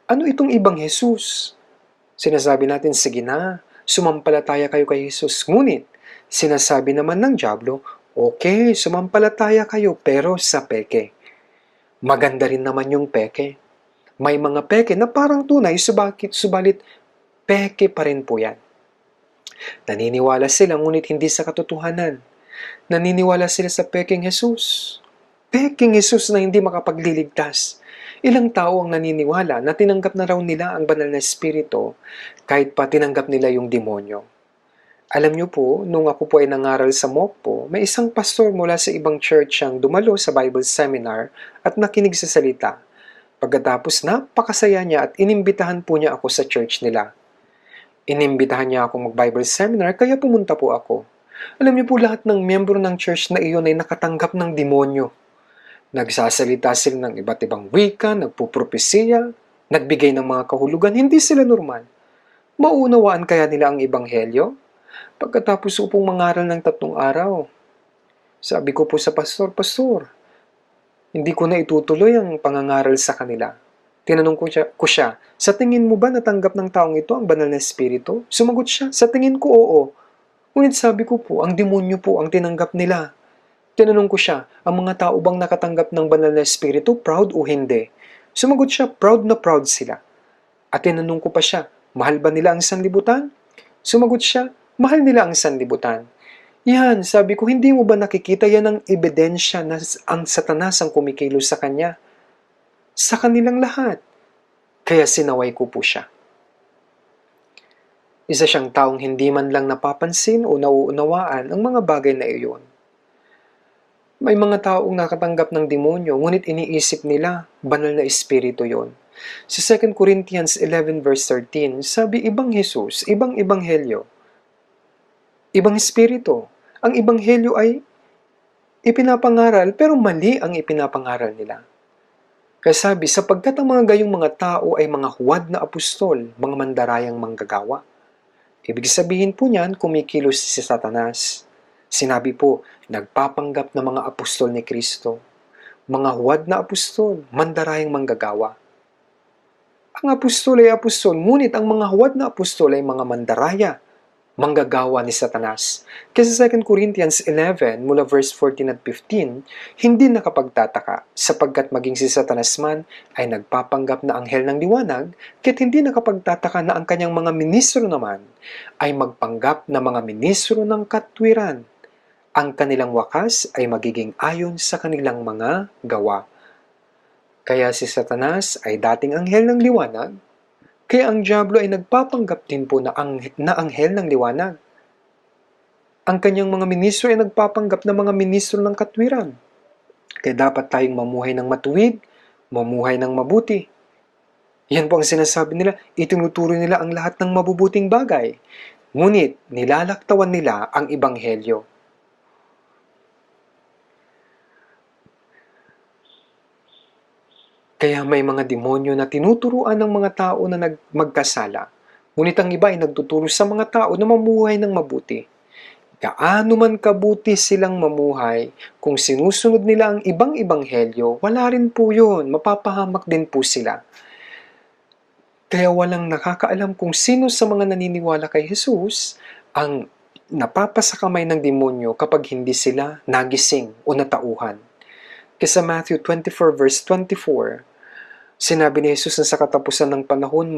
Ano itong ibang Jesus? Sinasabi natin, sige na, sumampalataya kayo kay Jesus. Ngunit, sinasabi naman ng dyablo, okay, sumampalataya kayo pero sa peke. Maganda rin naman yung peke. May mga peke na parang tunay, subalit peke pa rin po yan. Naniniwala sila ngunit hindi sa katotohanan. Naniniwala sila sa peking Jesus. Peking Jesus na hindi makapagliligtas. Ilang tao ang naniniwala na tinanggap na raw nila ang banal na espiritu kahit pa tinanggap nila yung demonyo. Alam niyo po, nung ako po ay nangaral sa Mokpo, may isang pastor mula sa ibang church ang dumalo sa Bible seminar at nakinig sa salita. Pagkatapos napakasaya niya at inimbitahan po niya ako sa church nila. Inimbitahan niya ako mag-Bible seminar kaya pumunta po ako. Alam niyo po, lahat ng miyembro ng church na iyon ay nakatanggap ng demonyo. Nagsasalita sila ng iba't ibang wika, nagpupropesiya, nagbigay ng mga kahulugan, hindi sila normal. Maunawaan kaya nila ang ebanghelyo? Pagkatapos ko pong mangaral ng 3 araw, sabi ko po sa pastor, Pastor, Hindi ko na itutuloy ang pangangaral sa kanila. Tinanong ko siya, sa tingin mo ba natanggap ng taong ito ang banal na espiritu? Sumagot siya, sa tingin ko oo. Ngunit sabi ko po, ang demonyo po ang tinanggap nila. Tinanong ko siya, ang mga tao bang nakatanggap ng banal na espiritu, proud o hindi? Sumagot siya, proud na proud sila. At tinanong ko pa siya, mahal ba nila ang sanlibutan? Sumagot siya, mahal nila ang sanlibutan. Yan, sabi ko, hindi mo ba nakikita yan ang ebidensya na ang Satanas ang kumikilos sa kanya? Sa kanilang lahat. Kaya sinaway ko po siya. Isa siyang taong hindi man lang napapansin o nauunawaan ang mga bagay na iyon. May mga taong nakatanggap ng demonyo, ngunit iniisip nila, banal na espiritu yon. Sa 2 Corinthians 11 verse 13, sabi ibang Jesus, ibang ebanghelyo, ibang espiritu. Ang ebanghelyo ay ipinapangaral pero mali ang ipinapangaral nila. Kaya sabi, sapagkat ang mga gayong mga tao ay mga huwad na apostol, mga mandarayang manggagawa. Ibig sabihin po niyan, kumikilos si Satanas. Sinabi po, nagpapanggap na mga apostol ni Kristo. Mga huwad na apostol, mandarayang manggagawa. Ang apostol ay apostol, ngunit ang mga huwad na apostol ay mga mandaraya, manggagawa ni Satanas. Kasi sa 2 Corinthians 11, mula verse 14 at 15, hindi nakapagtataka, sapagkat maging si Satanas man ay nagpapanggap na anghel ng liwanag, kaya't hindi nakapagtataka na ang kanyang mga ministro naman ay magpanggap na mga ministro ng katwiran. Ang kanilang wakas ay magiging ayon sa kanilang mga gawa. Kaya si Satanas ay dating anghel ng liwanag, kaya ang dyablo ay nagpapanggap din po na anghel ng liwanag. Ang kanyang mga ministro ay nagpapanggap na mga ministro ng katwiran. Kaya dapat tayong mamuhay ng matuwid, mamuhay ng mabuti. Yan po ang sinasabi nila, itinuturo nila ang lahat ng mabubuting bagay. Ngunit nilalaktawan nila ang ebanghelyo. Kaya may mga demonyo na tinuturuan ng mga tao na magkasala. Ngunit ang iba ay nagtuturo sa mga tao na mamuhay ng mabuti. Gaano man kabuti silang mamuhay, kung sinusunod nila ang ibang ebanghelyo, wala rin po yun. Mapapahamak din po sila. Kaya walang nakakaalam kung sino sa mga naniniwala kay Jesus ang napapasakamay ng demonyo kapag hindi sila nagising o natauhan. Kasi sa Matthew 24 verse 24, sinabi ni Jesus na sa katapusan ng panahon,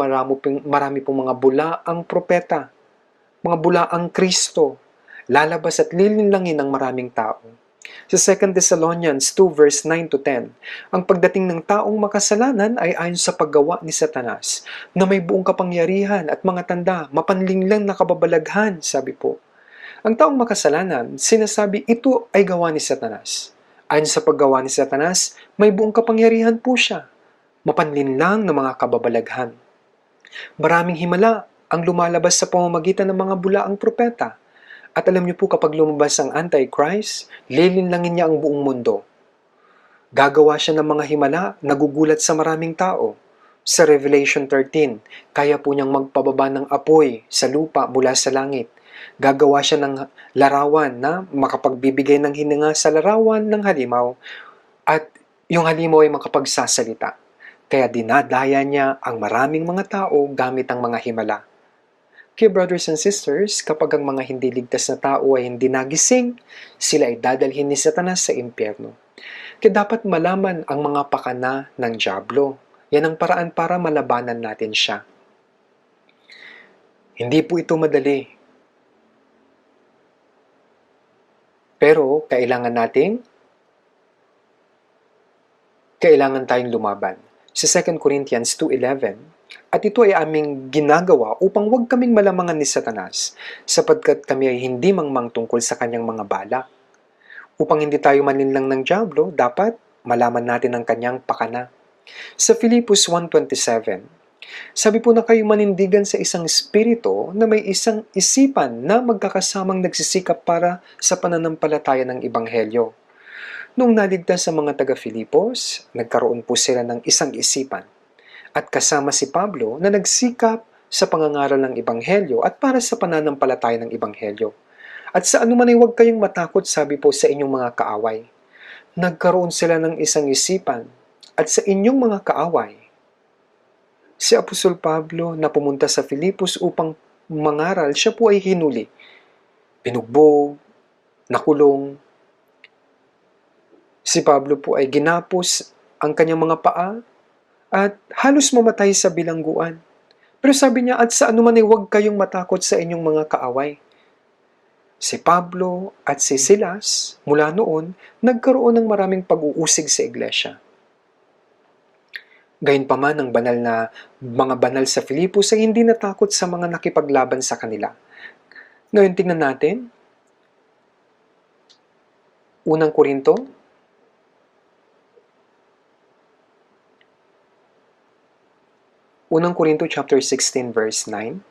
marami pong mga bulaang propeta, mga bulaang Kristo, lalabas at lilinlangin ng maraming tao. Sa 2 Thessalonians 2 verse 9 to 10, ang pagdating ng taong makasalanan ay ayon sa paggawa ni Satanas, na may buong kapangyarihan at mga tanda, mapanlinglang na kababalaghan, sabi po. Ang taong makasalanan, sinasabi ito ay gawa ni Satanas. Ayon sa paggawa ni Satanas, may buong kapangyarihan po siya, mapanlinlang na mga kababalaghan. Maraming himala ang lumalabas sa pamamagitan ng mga bulaang propeta. At alam niyo po kapag lumabas ang Antichrist, lilinlangin niya ang buong mundo. Gagawa siya ng mga himala, nagugulat sa maraming tao. Sa Revelation 13, kaya po niyang magpababa ng apoy sa lupa mula sa langit. Gagawa siya ng larawan na makapagbibigay ng hininga sa larawan ng halimaw at yung halimaw ay makapagsasalita. Kaya dinadaya niya ang maraming mga tao gamit ang mga himala. Kaya brothers and sisters, kapag ang mga hindi ligtas na tao ay hindi nagising, sila ay dadalhin ni Satanas sa impyerno. Kaya dapat malaman ang mga pakana ng dyablo. Yan ang paraan para malabanan natin siya. Hindi po ito madali. Pero kailangan tayong lumaban. Sa 2 Corinthians 2:11, at ito ay aming ginagawa upang huwag kaming malamangan ni Satanas, sapagkat kami ay hindi mangmang tungkol sa kanyang mga balak. Upang hindi tayo maninlang ng dyablo, dapat malaman natin ang kanyang pakana. Sa Filipos 1:27, sabi po na kayo manindigan sa isang espiritu na may isang isipan na magkakasamang nagsisikap para sa pananampalataya ng Ebanghelyo. Noong naligtas sa mga taga-Filipos, nagkaroon po sila ng isang isipan. At kasama si Pablo na nagsikap sa pangangaral ng Ebanghelyo at para sa pananampalataya ng Ebanghelyo. At sa anuman ay huwag kayong matakot, sabi po sa inyong mga kaaway. nagkaroon sila ng isang isipan at sa inyong mga kaaway. Si Apostol Pablo na pumunta sa Filipos upang mangaral, siya po ay hinuli, binugbog, nakulong. Si Pablo po ay ginapos ang kanyang mga paa at halos mamatay sa bilangguan. Pero sabi niya, at sa anuman ay huwag kayong matakot sa inyong mga kaaway. Si Pablo at si Silas, mula noon, nagkaroon ng maraming pag-uusig sa iglesia. Gayunpaman ang mga banal sa Filipos ay hindi natakot sa mga nakipaglaban sa kanila. Ngayon tingnan natin, unang Korinto, chapter 16, verse 9.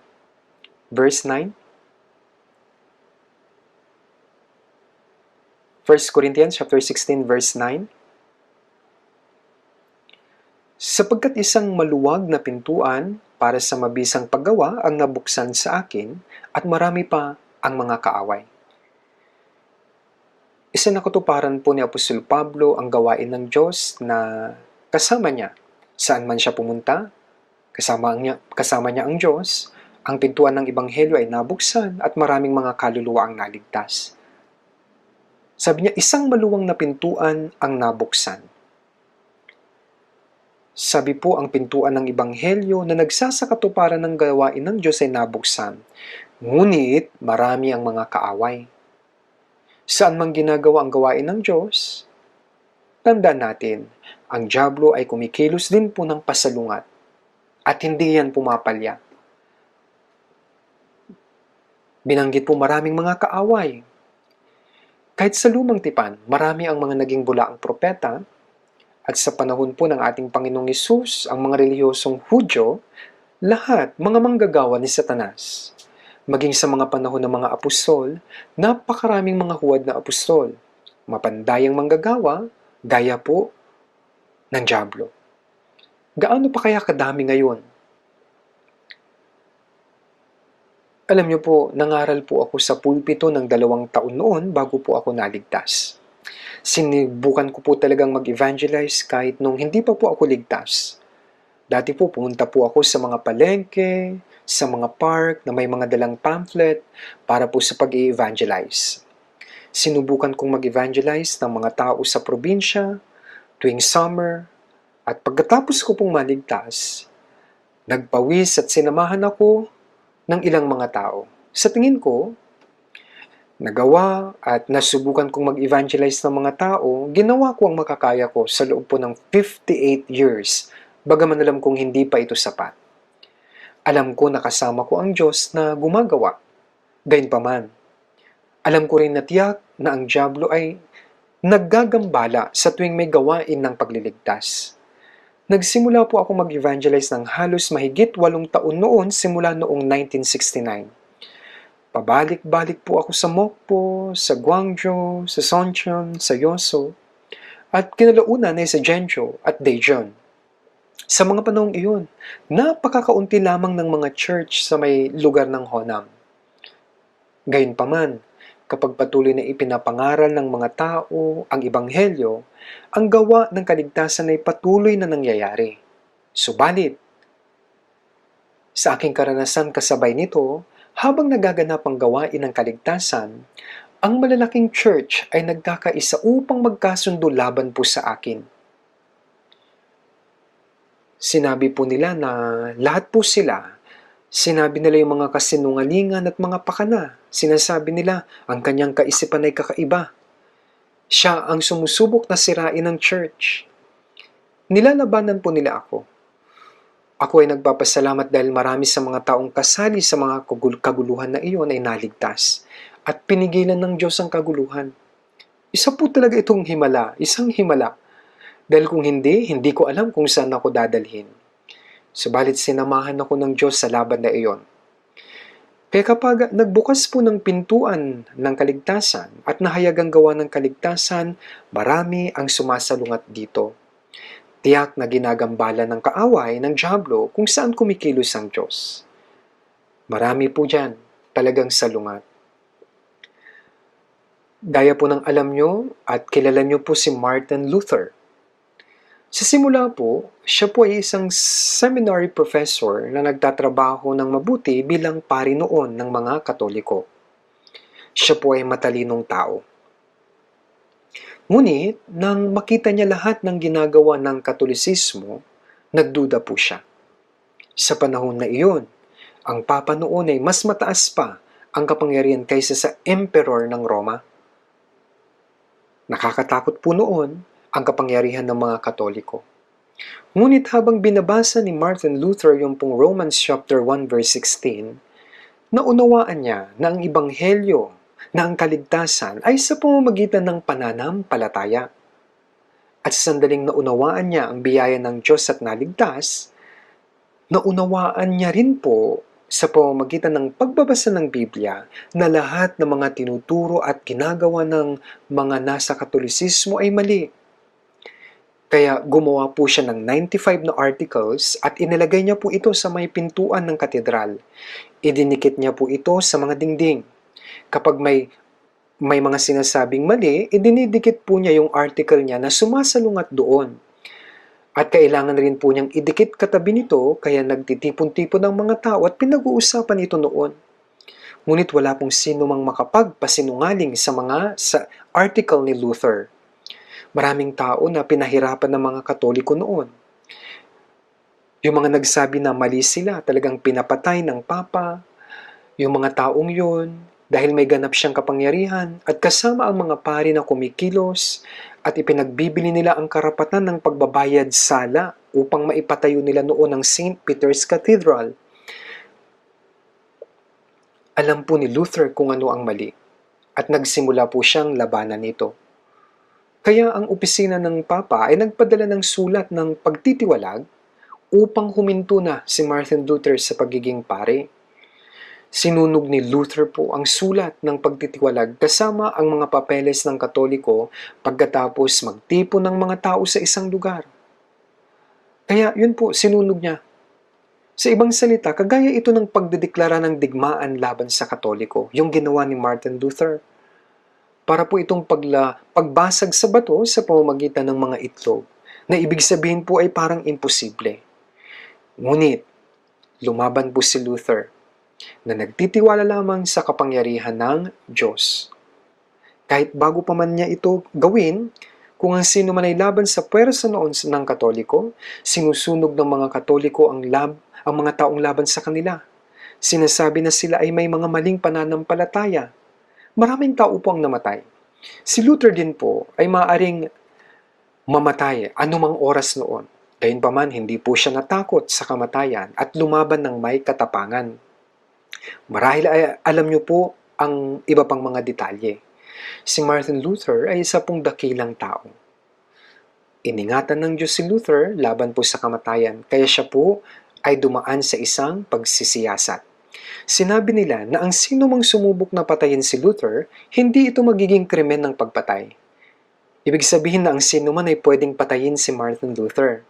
Verse 9. 1 Corinthians chapter 16, verse 9. Sapagkat isang maluwag na pintuan para sa mabisang paggawa ang nabuksan sa akin at marami pa ang mga kaaway. Isinakatuparan po ni Apostol Pablo ang gawain ng Diyos na kasama niya. Saan man siya pumunta, kasama niya ang Diyos, ang pintuan ng Ebanghelyo ay nabuksan at maraming mga kaluluwa ang naligtas. Sabi niya, isang maluwang na pintuan ang nabuksan. Sabi po, ang pintuan ng Ebanghelyo na nagsasakatuparan ng gawain ng Diyos ay nabuksan. Ngunit marami ang mga kaaway. Saan man ginagawa ang gawain ng Diyos, tandaan natin, ang dyablo ay kumikilos din po ng pasalungat at hindi yan pumapalya. Binanggit po maraming mga kaaway. Kahit sa lumang tipan, marami ang mga naging bulaang propeta. At sa panahon po ng ating Panginoong Hesus, ang mga relihiyosong Hudyo, lahat mga manggagawa ni Satanas. Maging sa mga panahon ng mga apostol, napakaraming mga huwad na apostol. Mapandayang manggagawa, gaya po ng dyablo. Gaano pa kaya kadami ngayon? Alam niyo po, nangaral po ako sa pulpito ng 2 taon noon bago po ako naligtas. Sinubukan ko po talagang mag-evangelize kahit nung hindi pa po ako ligtas. Dati po pumunta po ako sa mga palengke, sa mga park na may mga dalang pamphlet para po sa pag-i-evangelize. Sinubukan kong mag-evangelize ng mga tao sa probinsya tuwing summer at pagkatapos ko pong maligtas, nagpawis at sinamahan ako ng ilang mga tao. Sa tingin ko, nagawa at nasubukan kong mag-evangelize ng mga tao, ginawa ko ang makakaya ko sa loob po ng 58 years, bagaman alam kong hindi pa ito sapat. Alam ko na kasama ko ang Diyos na gumagawa. Gayunpaman, alam ko rin na tiyak na ang dyablo ay naggagambala sa tuwing may gawain ng pagliligtas. Nagsimula po ako mag-evangelize ng halos mahigit 8 taon noon simula noong 1969. Pabalik-balik po ako sa Mokpo, sa Guangzhou, sa Soncheon, sa Yoso, at kinalaunan ay sa Zhengzhou at Daejeon. Sa mga panahong iyon, napakakaunti lamang ng mga church sa may lugar ng Honam. Gayunpaman, kapag patuloy na ipinapangaral ng mga tao ang Ebanghelyo, ang gawa ng kaligtasan ay patuloy na nangyayari. Subalit, sa aking karanasan kasabay nito, habang nagaganap ang gawain ng kaligtasan, ang malalaking church ay nagkakaisa upang magkasundo laban po sa akin. Sinabi po nila na lahat po sila, sinabi nila yung mga kasinungalingan at mga pakana. Sinasabi nila, ang kanyang kaisipan ay kakaiba. Siya ang sumusubok na sirain ng church. Nilalabanan po nila ako. Ako ay nagpapasalamat dahil marami sa mga taong kasali sa mga kaguluhan na iyon ay naligtas at pinigilan ng Diyos ang kaguluhan. Isa po talaga itong himala, isang himala. Dahil kung hindi ko alam kung saan ako dadalhin. Subalit sinamahan ako ng Diyos sa laban na iyon. Kaya kapag nagbukas po ng pintuan ng kaligtasan at nahayagang gawa ng kaligtasan, marami ang sumasalungat dito. Tiyak na ginagambala ng kaaway ng dyablo kung saan kumikilos ang Diyos. Marami po dyan talagang salungat. Gaya po ng alam nyo at kilala nyo po si Martin Luther. Sa simula po, siya po ay isang seminary professor na nagtatrabaho ng mabuti bilang pari noon ng mga Katoliko. Siya po ay matalinong tao. Ngunit, nang makita niya lahat ng ginagawa ng Katolisismo, nagduda po siya. Sa panahon na iyon, ang Papa noon ay mas mataas pa ang kapangyarihan kaysa sa Emperor ng Roma. Nakakatakot po noon ang kapangyarihan ng mga Katoliko. Ngunit habang binabasa ni Martin Luther yung pong Romans chapter 1 verse 16, naunawaan niya na ang Ebanghelyo na ang kaligtasan ay sa pamamagitan ng pananampalataya. At sa sandaling naunawaan niya ang biyaya ng Diyos at naligtas, naunawaan niya rin po sa pamamagitan ng pagbabasa ng Biblia na lahat ng mga tinuturo at ginagawa ng mga nasa Katolisismo ay mali. Kaya gumawa po siya ng 95 na articles at inilagay niya po ito sa may pintuan ng katedral. Idinikit niya po ito sa mga dingding. Kapag may mga sinasabing mali, idinidikit po niya yung article niya na sumasalungat doon. At kailangan rin po niyang idikit katabi nito, kaya nagtitipon-tipon ng mga tao at pinag-uusapan ito noon. Ngunit wala pong sino mang makapagpasinungaling sa article ni Luther. Maraming tao na pinahirapan ng mga Katoliko noon. Yung mga nagsabi na mali sila, talagang pinapatay ng Papa. Yung mga taong yun, dahil may ganap siyang kapangyarihan at kasama ang mga pari na kumikilos at ipinagbibili nila ang karapatan ng pagbabayad sala upang maipatayo nila noon ang St. Peter's Cathedral. Alam po ni Luther kung ano ang mali at nagsimula po siyang labanan nito. Kaya ang opisina ng Papa ay nagpadala ng sulat ng pagtitiwalag upang huminto na si Martin Luther sa pagiging pari. Sinunog ni Luther po ang sulat ng pagtitiwalag kasama ang mga papeles ng Katoliko pagkatapos magtipon ng mga tao sa isang lugar. Kaya yun po, sinunog niya. Sa ibang salita, kagaya ito ng pagdedeklara ng digmaan laban sa Katoliko, yung ginawa ni Martin Luther. Para po itong pagbasag sa bato sa pamamagitan ng mga itlog, na ibig sabihin po ay parang imposible. Ngunit, lumaban po si Luther, na nagtitiwala lamang sa kapangyarihan ng Diyos. Kahit bago pa man niya ito gawin, kung ang sino man ay laban sa puwersa noon ng Katoliko, sinusunog ng mga Katoliko ang mga taong laban sa kanila. Sinasabi na sila ay may mga maling pananampalataya. Maraming tao po ang namatay. Si Luther din po ay maaaring mamatay anumang oras noon. Gayunpaman, hindi po siya natakot sa kamatayan at lumaban ng may katapangan. Marahil ay alam niyo po ang iba pang mga detalye. Si Martin Luther ay isa pong dakilang tao. Iningatan ng Diyos si Luther laban po sa kamatayan, kaya siya po ay dumaan sa isang pagsisiyasat. Sinabi nila na ang sino mang sumubok na patayin si Luther, hindi ito magiging krimen ng pagpatay. Ibig sabihin na ang sino man ay pwedeng patayin si Martin Luther.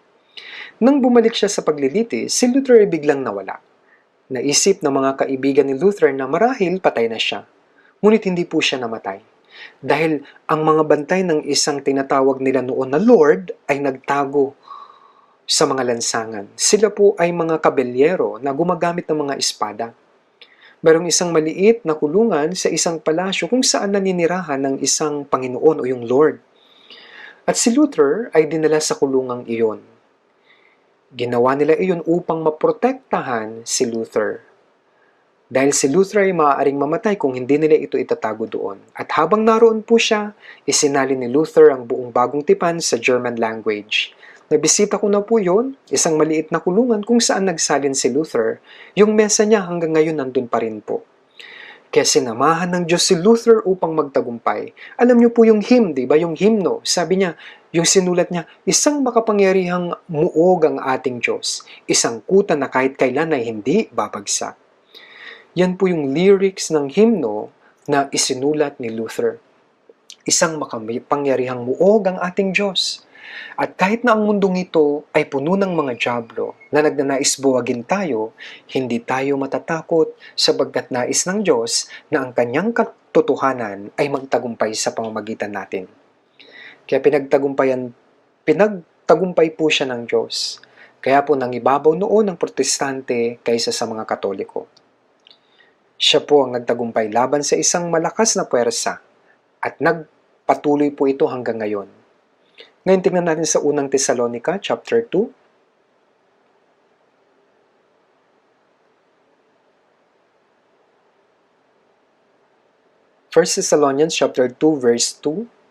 Nang bumalik siya sa paglilitis, si Luther ay biglang nawala. Naisip ng mga kaibigan ni Luther na marahil patay na siya. Ngunit hindi po siya namatay. Dahil ang mga bantay ng isang tinatawag nila noon na Lord ay nagtago sa mga lansangan. Sila po ay mga kabelyero na gumagamit ng mga espada. Mayroong isang maliit na kulungan sa isang palasyo kung saan naninirahan ng isang Panginoon o yung Lord. At si Luther ay dinala sa kulungang iyon. Ginawa nila iyon upang maprotektahan si Luther. Dahil si Luther ay maaaring mamatay kung hindi nila ito itatago doon. At habang naroon po siya, isinalin ni Luther ang buong bagong tipan sa German language. Nabisita ko na po yun, isang maliit na kulungan kung saan nagsalin si Luther. Yung mesa niya hanggang ngayon nandun pa rin po. Kaya sinamahan ng Diyos si Luther upang magtagumpay. Alam niyo po yung hymn, di ba? Yung hymno, sabi niya, yung sinulat niya, isang makapangyarihang muog ang ating Diyos, isang kuta na kahit kailan ay hindi babagsak. Yan po yung lyrics ng hymno na isinulat ni Luther. Isang makapangyarihang muog ang ating Diyos. At kahit na ang mundong ito ay puno ng mga dyablo, na nagnanais buwagin tayo, hindi tayo matatakot sapagkat nais ng Diyos na ang kanyang katotohanan ay magtagumpay sa pamamagitan natin. Kaya pinagtagumpay po siya ng Diyos. Kaya po nangibabaw noon ng protestante kaysa sa mga katoliko. Siya po ang nagtagumpay laban sa isang malakas na puwersa at nagpatuloy po ito hanggang ngayon. Ngayon tingnan natin sa unang Tesalonica chapter 2. First Thessalonians chapter 2 verse 2.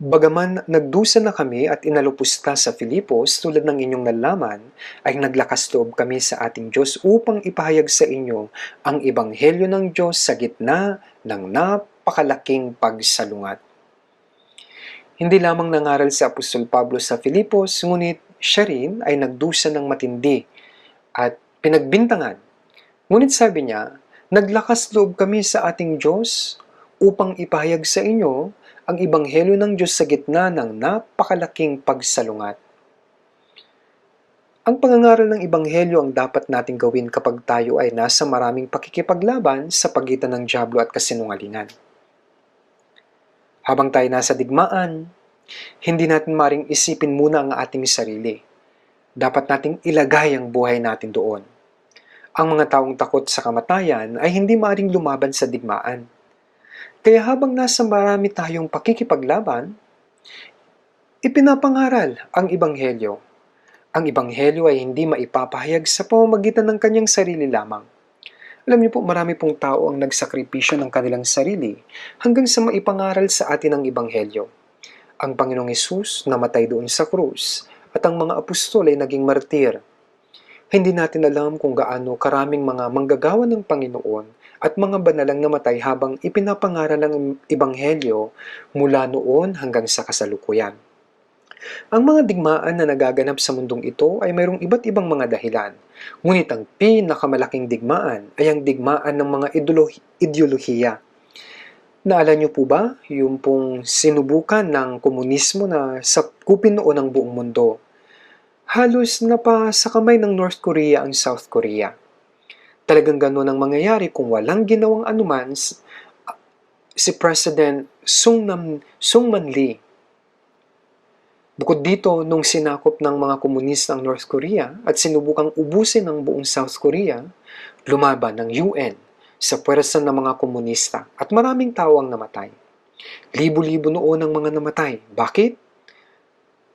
Bagaman nagdusa na kami at inalupusta sa Filipos tulad ng inyong nalaman, ay naglakas loob kami sa ating Diyos upang ipahayag sa inyo ang ebanghelyo ng Diyos sa gitna ng napakalaking pagsalungat. Hindi lamang nangaral si Apostol Pablo sa Filipos, ngunit siya rin ay nagdusa ng matindi at pinagbintangan. Ngunit sabi niya, naglakas loob kami sa ating Diyos upang ipahayag sa inyo ang ebanghelyo ng Diyos sa gitna ng napakalaking pagsalungat. Ang pangangaral ng ebanghelyo ang dapat nating gawin kapag tayo ay nasa maraming pakikipaglaban sa pagitan ng dyablo at kasinungalingan. Habang tayo nasa digmaan, hindi natin maring isipin muna ang ating sarili. Dapat nating ilagay ang buhay natin doon. Ang mga taong takot sa kamatayan ay hindi maring lumaban sa digmaan. Kaya habang nasa marami tayong pakikipaglaban, ipinapangaral ang ebanghelyo. Ang ebanghelyo ay hindi maipapahayag sa pamamagitan ng kanyang sarili lamang. Alam niyo po, marami pong tao ang nagsakripisyo ng kanilang sarili hanggang sa maipangaral sa atin ang ebanghelyo. Ang Panginoong Hesus namatay doon sa krus at ang mga apostol ay naging martir. Hindi natin alam kung gaano karaming mga manggagawa ng Panginoon at mga banalang namatay habang ipinapangaral ang ebanghelyo mula noon hanggang sa kasalukuyan. Ang mga digmaan na nagaganap sa mundong ito ay mayroong iba't ibang mga dahilan. Ngunit ang pinakamalaking digmaan ay ang digmaan ng mga ideolohiya. Naalala niyo po ba yung pong sinubukan ng komunismo na sakupin noon ang buong mundo? Halos napa sa kamay ng North Korea ang South Korea. Talagang gano'n ang mangyayari kung walang ginawang anuman si President Sung Man Lee. Bukod dito, nung sinakop ng mga komunista ang North Korea at sinubukang ubusin ang buong South Korea, lumaban ng UN sa puwersa ng mga komunista at maraming tao ang namatay. Libo-libo noon ang mga namatay. Bakit?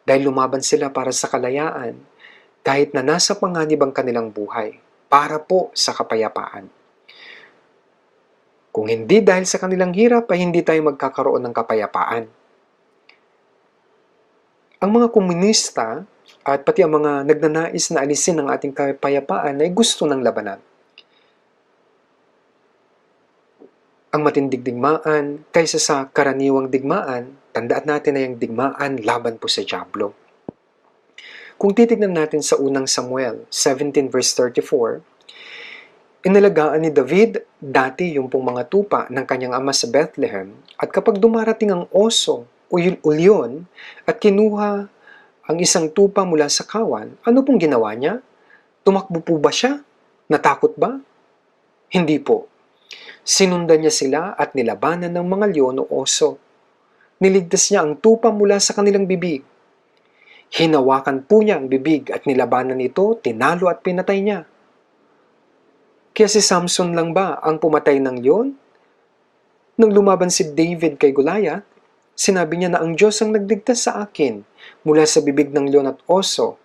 Dahil lumaban sila para sa kalayaan kahit na nasa panganib ang kanilang buhay. Para po sa kapayapaan. Kung hindi dahil sa kanilang hirap, ay hindi tayo magkakaroon ng kapayapaan. Ang mga komunista at pati ang mga nagnanais na alisin ang ating kapayapaan ay gusto ng labanan. Ang matindig digmaan kaysa sa karaniwang digmaan, tandaan natin na yung digmaan laban po sa dyablo. Kung titignan natin sa unang Samuel 17 verse 34, inalagaan ni David dati yung pong mga tupa ng kanyang ama sa Bethlehem at kapag dumarating ang oso o ulyon at kinuha ang isang tupa mula sa kawan, ano pong ginawa niya? Tumakbo po ba siya? Natakot ba? Hindi po. Sinundan niya sila at nilabanan ng mga leon o oso. Niligtas niya ang tupa mula sa kanilang bibig. Hinawakan po niya ang bibig at nilabanan ito, tinalo at pinatay niya. Kaya si Samson lang ba ang pumatay ng leon? Nang lumaban si David kay Goliath, sinabi niya na ang Diyos ang nagligtas sa akin mula sa bibig ng leon at oso.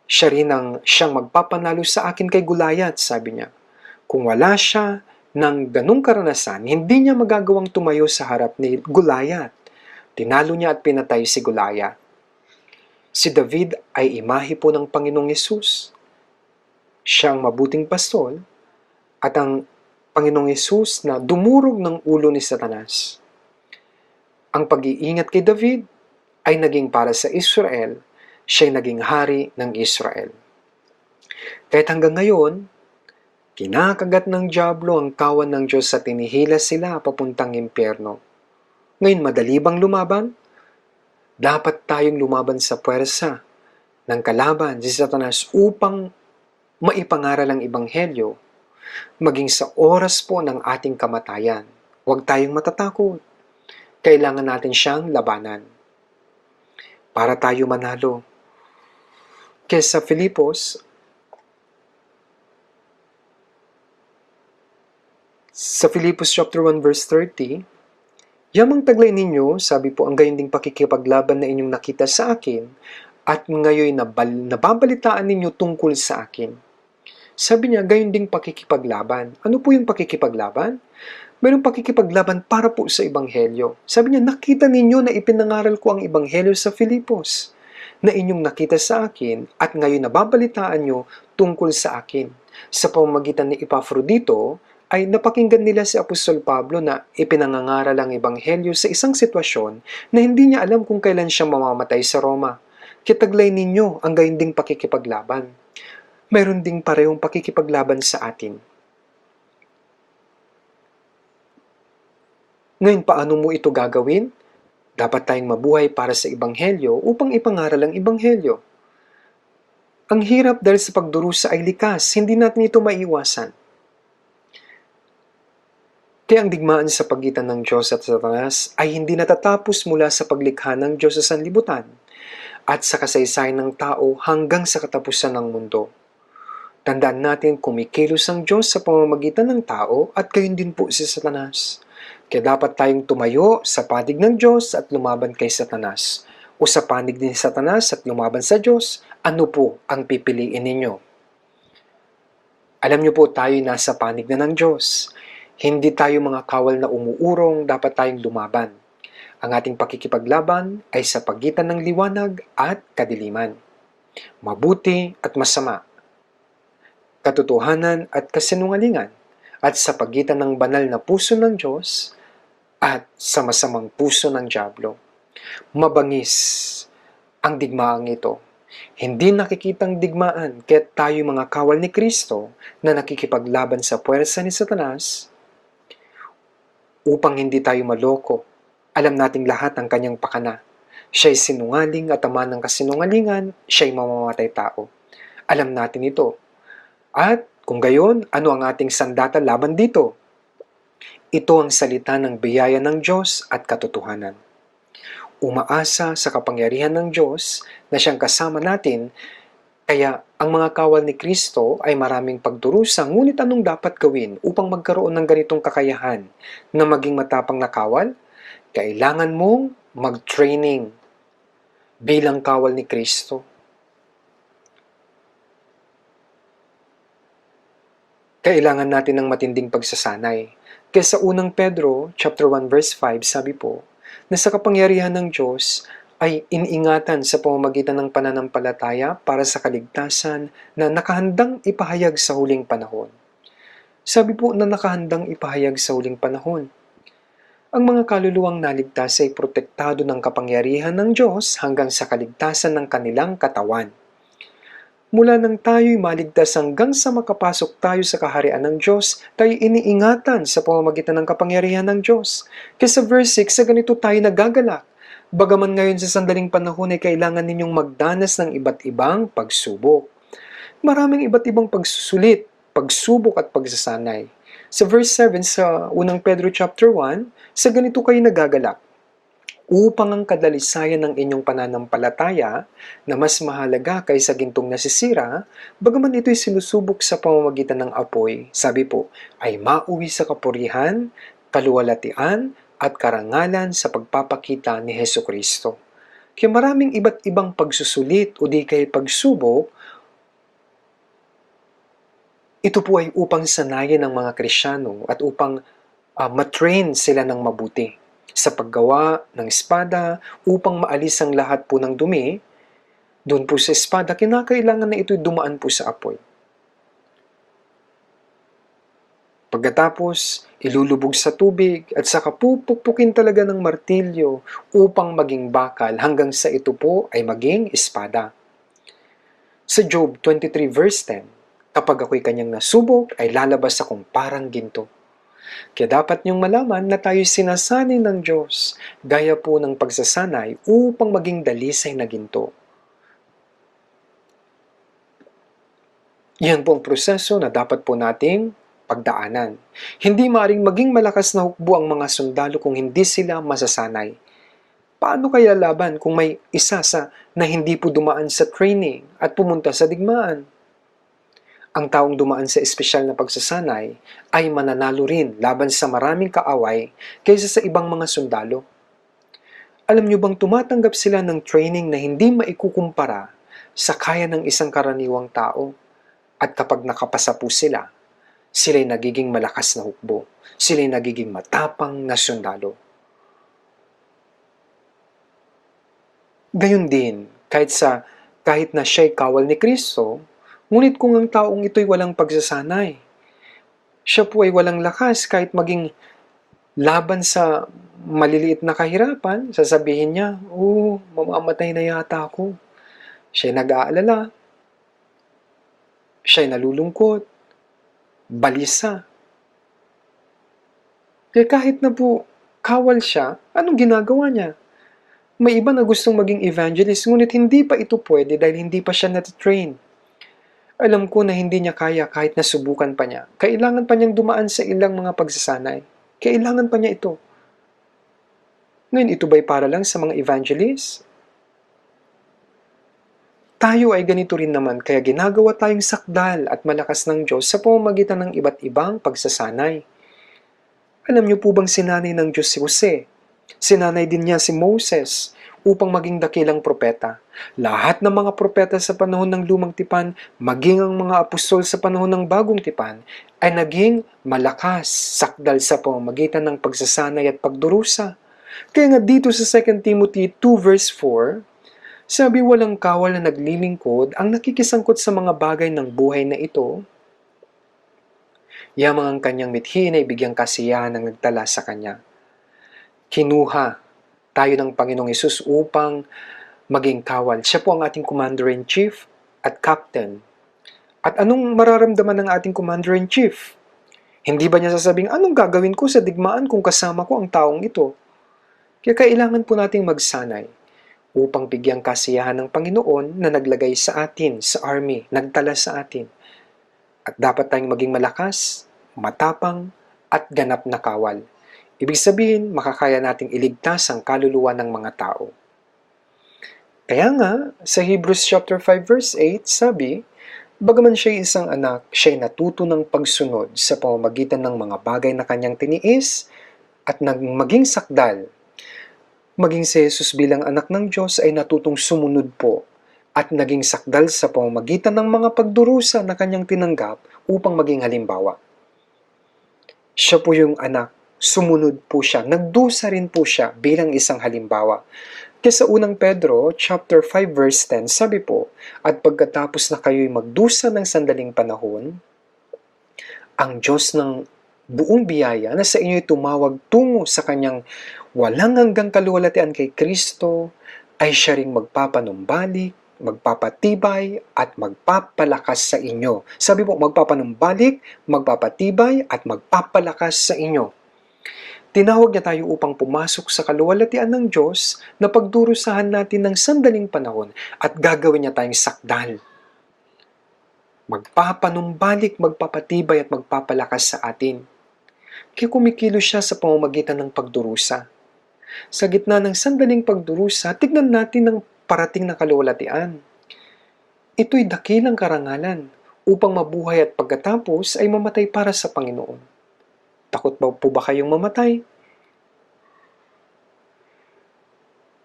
Siya rin ang siyang magpapanalo sa akin kay Goliath, sabi niya. Kung wala siya ng ganung karanasan, hindi niya magagawang tumayo sa harap ni Goliath. Tinalo niya at pinatay si Goliath. Si David ay imahe po ng Panginoong Hesus. Siya ang mabuting pastol at ang Panginoong Hesus na dumurog ng ulo ni Satanas. Ang pag-iingat kay David ay naging para sa Israel, siya'y naging hari ng Israel. Kahit hanggang ngayon, kinakagat ng dyablo ang kawan ng Diyos at tinihila sila papuntang impyerno. Ngayon, madali bang lumaban? Dapat tayong lumaban sa puwersa ng kalaban, si Satanas, upang maipangaral ang Ebanghelyo, maging sa oras po ng ating kamatayan. Huwag tayong matatakot. Kailangan natin siyang labanan para tayo manalo. Kaya sa Filipos chapter 1 verse 30, yamang taglay ninyo, sabi po, ang gayon ding pakikipaglaban na inyong nakita sa akin, at ngayon nababalitaan ninyo tungkol sa akin. Sabi niya, gayon ding pakikipaglaban. Ano po yung pakikipaglaban? Mayroong pakikipaglaban para po sa Ebanghelyo. Sabi niya, nakita ninyo na ipinangaral ko ang Ebanghelyo sa Filipos, na inyong nakita sa akin, at ngayon nababalitaan nyo tungkol sa akin. Sa pamamagitan ni Epafrodito, ay napakinggan nila si Apostol Pablo na ipinangangaral ang Ebanghelyo sa isang sitwasyon na hindi niya alam kung kailan siya mamamatay sa Roma. Kitaglay ninyo ang gayon ding pakikipaglaban. Mayroon ding parehong pakikipaglaban sa atin. Ngayon, paano mo ito gagawin? Dapat tayong mabuhay para sa Ebanghelyo upang ipangaral ang Ebanghelyo. Ang hirap dahil sa pagdurusa ay likas, hindi natin ito maiwasan. Kaya ang digmaan sa pagitan ng Diyos at Satanas ay hindi natatapos mula sa paglikha ng Diyos sa sanlibutan at sa kasaysayan ng tao hanggang sa katapusan ng mundo. Tandaan natin kumikilos ang Diyos sa pamamagitan ng tao at gayon din po si Satanas. Kaya dapat tayong tumayo sa panig ng Diyos at lumaban kay Satanas. O sa panig ni Satanas at lumaban sa Diyos, ano po ang pipiliin ninyo? Alam niyo po, tayo nasa panig na ng Diyos. Hindi tayo mga kawal na umuurong, dapat tayong lumaban. Ang ating pakikipaglaban ay sa pagitan ng liwanag at kadiliman, mabuti at masama, katotohanan at kasinungalingan, at sa pagitan ng banal na puso ng Diyos at sa masamang puso ng dyablo. Mabangis ang digmaang ito. Hindi nakikitang digmaan, kaya tayo mga kawal ni Kristo na nakikipaglaban sa puwersa ni Satanas upang hindi tayo maloko. Alam nating lahat ang kanyang pakana. Siya'y sinungaling at ama ng kasinungalingan, siya'y mamamatay tao. Alam natin ito. At kung gayon, ano ang ating sandata laban dito? Ito ang salita ng biyaya ng Diyos at katotohanan. Umaasa sa kapangyarihan ng Diyos na siyang kasama natin, kaya ang mga kawal ni Kristo ay maraming pagdurusa, ngunit anong dapat gawin upang magkaroon ng ganitong kakayahan na maging matapang na kawal? Kailangan mong mag-training bilang kawal ni Kristo. Kailangan natin ng matinding pagsasanay. Kaya sa unang Pedro, chapter 1, verse 5, sabi po, na sa kapangyarihan ng Diyos ay iniingatan sa pamamagitan ng pananampalataya para sa kaligtasan na nakahandang ipahayag sa huling panahon. Sabi po na nakahandang ipahayag sa huling panahon. Ang mga kaluluwang naligtas ay protektado ng kapangyarihan ng Diyos hanggang sa kaligtasan ng kanilang katawan. Mula nang tayo'y maligtas hanggang sa makapasok tayo sa kaharian ng Diyos, tayo iniingatan sa pamamagitan ng kapangyarihan ng Diyos. Kaya sa verse 6, sa ganito tayo nagagalak. Bagaman ngayon sa sandaling panahon ay kailangan ninyong magdanas ng iba't ibang pagsubok. Maraming iba't ibang pagsusulit, pagsubok at pagsasanay. Sa verse 7 sa unang Pedro chapter 1, sa ganito kayo nagagalak, upang ang kadalisayan ng inyong pananampalataya na mas mahalaga kaysa gintong nasisira, bagaman ito'y sinusubok sa pamamagitan ng apoy, sabi po, ay mauwi sa kapurihan, kaluwalhatian, at karangalan sa pagpapakita ni Hesukristo. Kaya maraming iba't ibang pagsusulit o di kay pagsubok, ito po ay upang sanayan ng mga Kristyano at upang matrain sila ng mabuti sa paggawa ng espada upang maalis ang lahat po ng dumi. Doon po sa espada, kinakailangan na ito'y dumaan po sa apoy. Pagkatapos, ilulubog sa tubig at saka pupukpukin talaga ng martilyo upang maging bakal hanggang sa ito po ay maging espada. Sa Job 23 verse 10, kapag ako'y kanyang nasubok, ay lalabas akong parang ginto. Kaya dapat niyong malaman na tayo'y sinasanay ng Diyos, gaya po ng pagsasanay upang maging dalisay na ginto. Yan po ang proseso na dapat po nating pagdaanan. Hindi maaaring maging malakas na hukbo ang mga sundalo kung hindi sila masasanay. Paano kaya laban kung may isa na hindi po dumaan sa training at pumunta sa digmaan? Ang taong dumaan sa espesyal na pagsasanay ay mananalo rin laban sa maraming kaaway kaysa sa ibang mga sundalo. Alam niyo bang tumatanggap sila ng training na hindi maikukumpara sa kaya ng isang karaniwang tao? At kapag nakapasa po sila, sila'y nagiging malakas na hukbo. Sila'y nagiging matapang na sundalo. Gayon din, kahit na siya'y kawal ni Kristo, ngunit kung ang taong ito'y walang pagsasanay, siya po ay walang lakas kahit maging laban sa maliliit na kahirapan, sasabihin niya, mamamatay na yata ako. Siya'y nag-aalala, siya'y nalulungkot, balisa. Kaya kahit na po kawal siya, anong ginagawa niya? May iba na gustong maging evangelist, ngunit hindi pa ito pwede dahil hindi pa siya nat-train. Alam ko na hindi niya kaya kahit nasubukan pa niya. Kailangan pa niyang dumaan sa ilang mga pagsasanay. Kailangan pa niya ito. Ngayon, ito ba'y para lang sa mga evangelist? Tayo ay ganito rin naman, kaya ginagawa tayong sakdal at malakas ng Diyos sa pamamagitan ng iba't ibang pagsasanay. Alam niyo po bang sinanay ng Diyos si Jose? Sinanay din niya si Moses upang maging dakilang propeta. Lahat ng mga propeta sa panahon ng Lumang Tipan, maging ang mga apostol sa panahon ng Bagong Tipan, ay naging malakas sakdal sa pamamagitan ng pagsasanay at pagdurusa. Kaya nga dito sa 2 Timothy 2 verse 4, sabi walang kawal na naglilingkod ang nakikisangkot sa mga bagay ng buhay na ito, yamang ang kanyang mithin ay bigyang kasiyahan ng nagtala sa kanya. Kinuha tayo ng Panginoong Hesus upang maging kawal. Siya po ang ating Commander-in-Chief at Captain. At anong mararamdaman ng ating Commander-in-Chief? Hindi ba niya sasabing, anong gagawin ko sa digmaan kung kasama ko ang taong ito? Kaya kailangan po nating magsanay upang bigyang kasiyahan ng Panginoon na naglagay sa atin, sa army, nagtala sa atin. At dapat tayong maging malakas, matapang, at ganap na kawal. Ibig sabihin, makakaya nating iligtas ang kaluluwa ng mga tao. Kaya nga, sa Hebrews chapter 5 verse 8, sabi, bagaman siya'y isang anak, siya'y natuto ng pagsunod sa pamamagitan ng mga bagay na kanyang tiniis at maging sakdal. Maging si Jesus bilang anak ng Diyos ay natutong sumunod po at naging sakdal sa pamamagitan ng mga pagdurusa na kanyang tinanggap upang maging halimbawa. Siya po yung anak, sumunod po siya, nagdusa rin po siya bilang isang halimbawa. Kaya sa unang Pedro, chapter 5 verse 10, sabi po, at pagkatapos na kayo'y magdusa ng sandaling panahon, ang Diyos ng buong biyaya na sa inyo'y tumawag tungo sa kanyang walang hanggang kaluwalhatian kay Kristo, ay siya ring magpapanumbalik, magpapatibay, at magpapalakas sa inyo. Sabi po, magpapanumbalik, magpapatibay, at magpapalakas sa inyo. Tinawag niya tayo upang pumasok sa kaluwalhatian ng Diyos na pagdurusahan natin ng sandaling panahon at gagawin niya tayong sakdal. Magpapanumbalik, magpapatibay, at magpapalakas sa atin. Kaya kumikilos siya sa pamamagitan ng pagdurusa. Sa gitna ng sandaling pagdurusa, tignan natin ang parating na kaluwalhatian. Ito'y dakilang karangalan upang mabuhay at pagkatapos ay mamatay para sa Panginoon. Takot ba po ba kayong mamatay?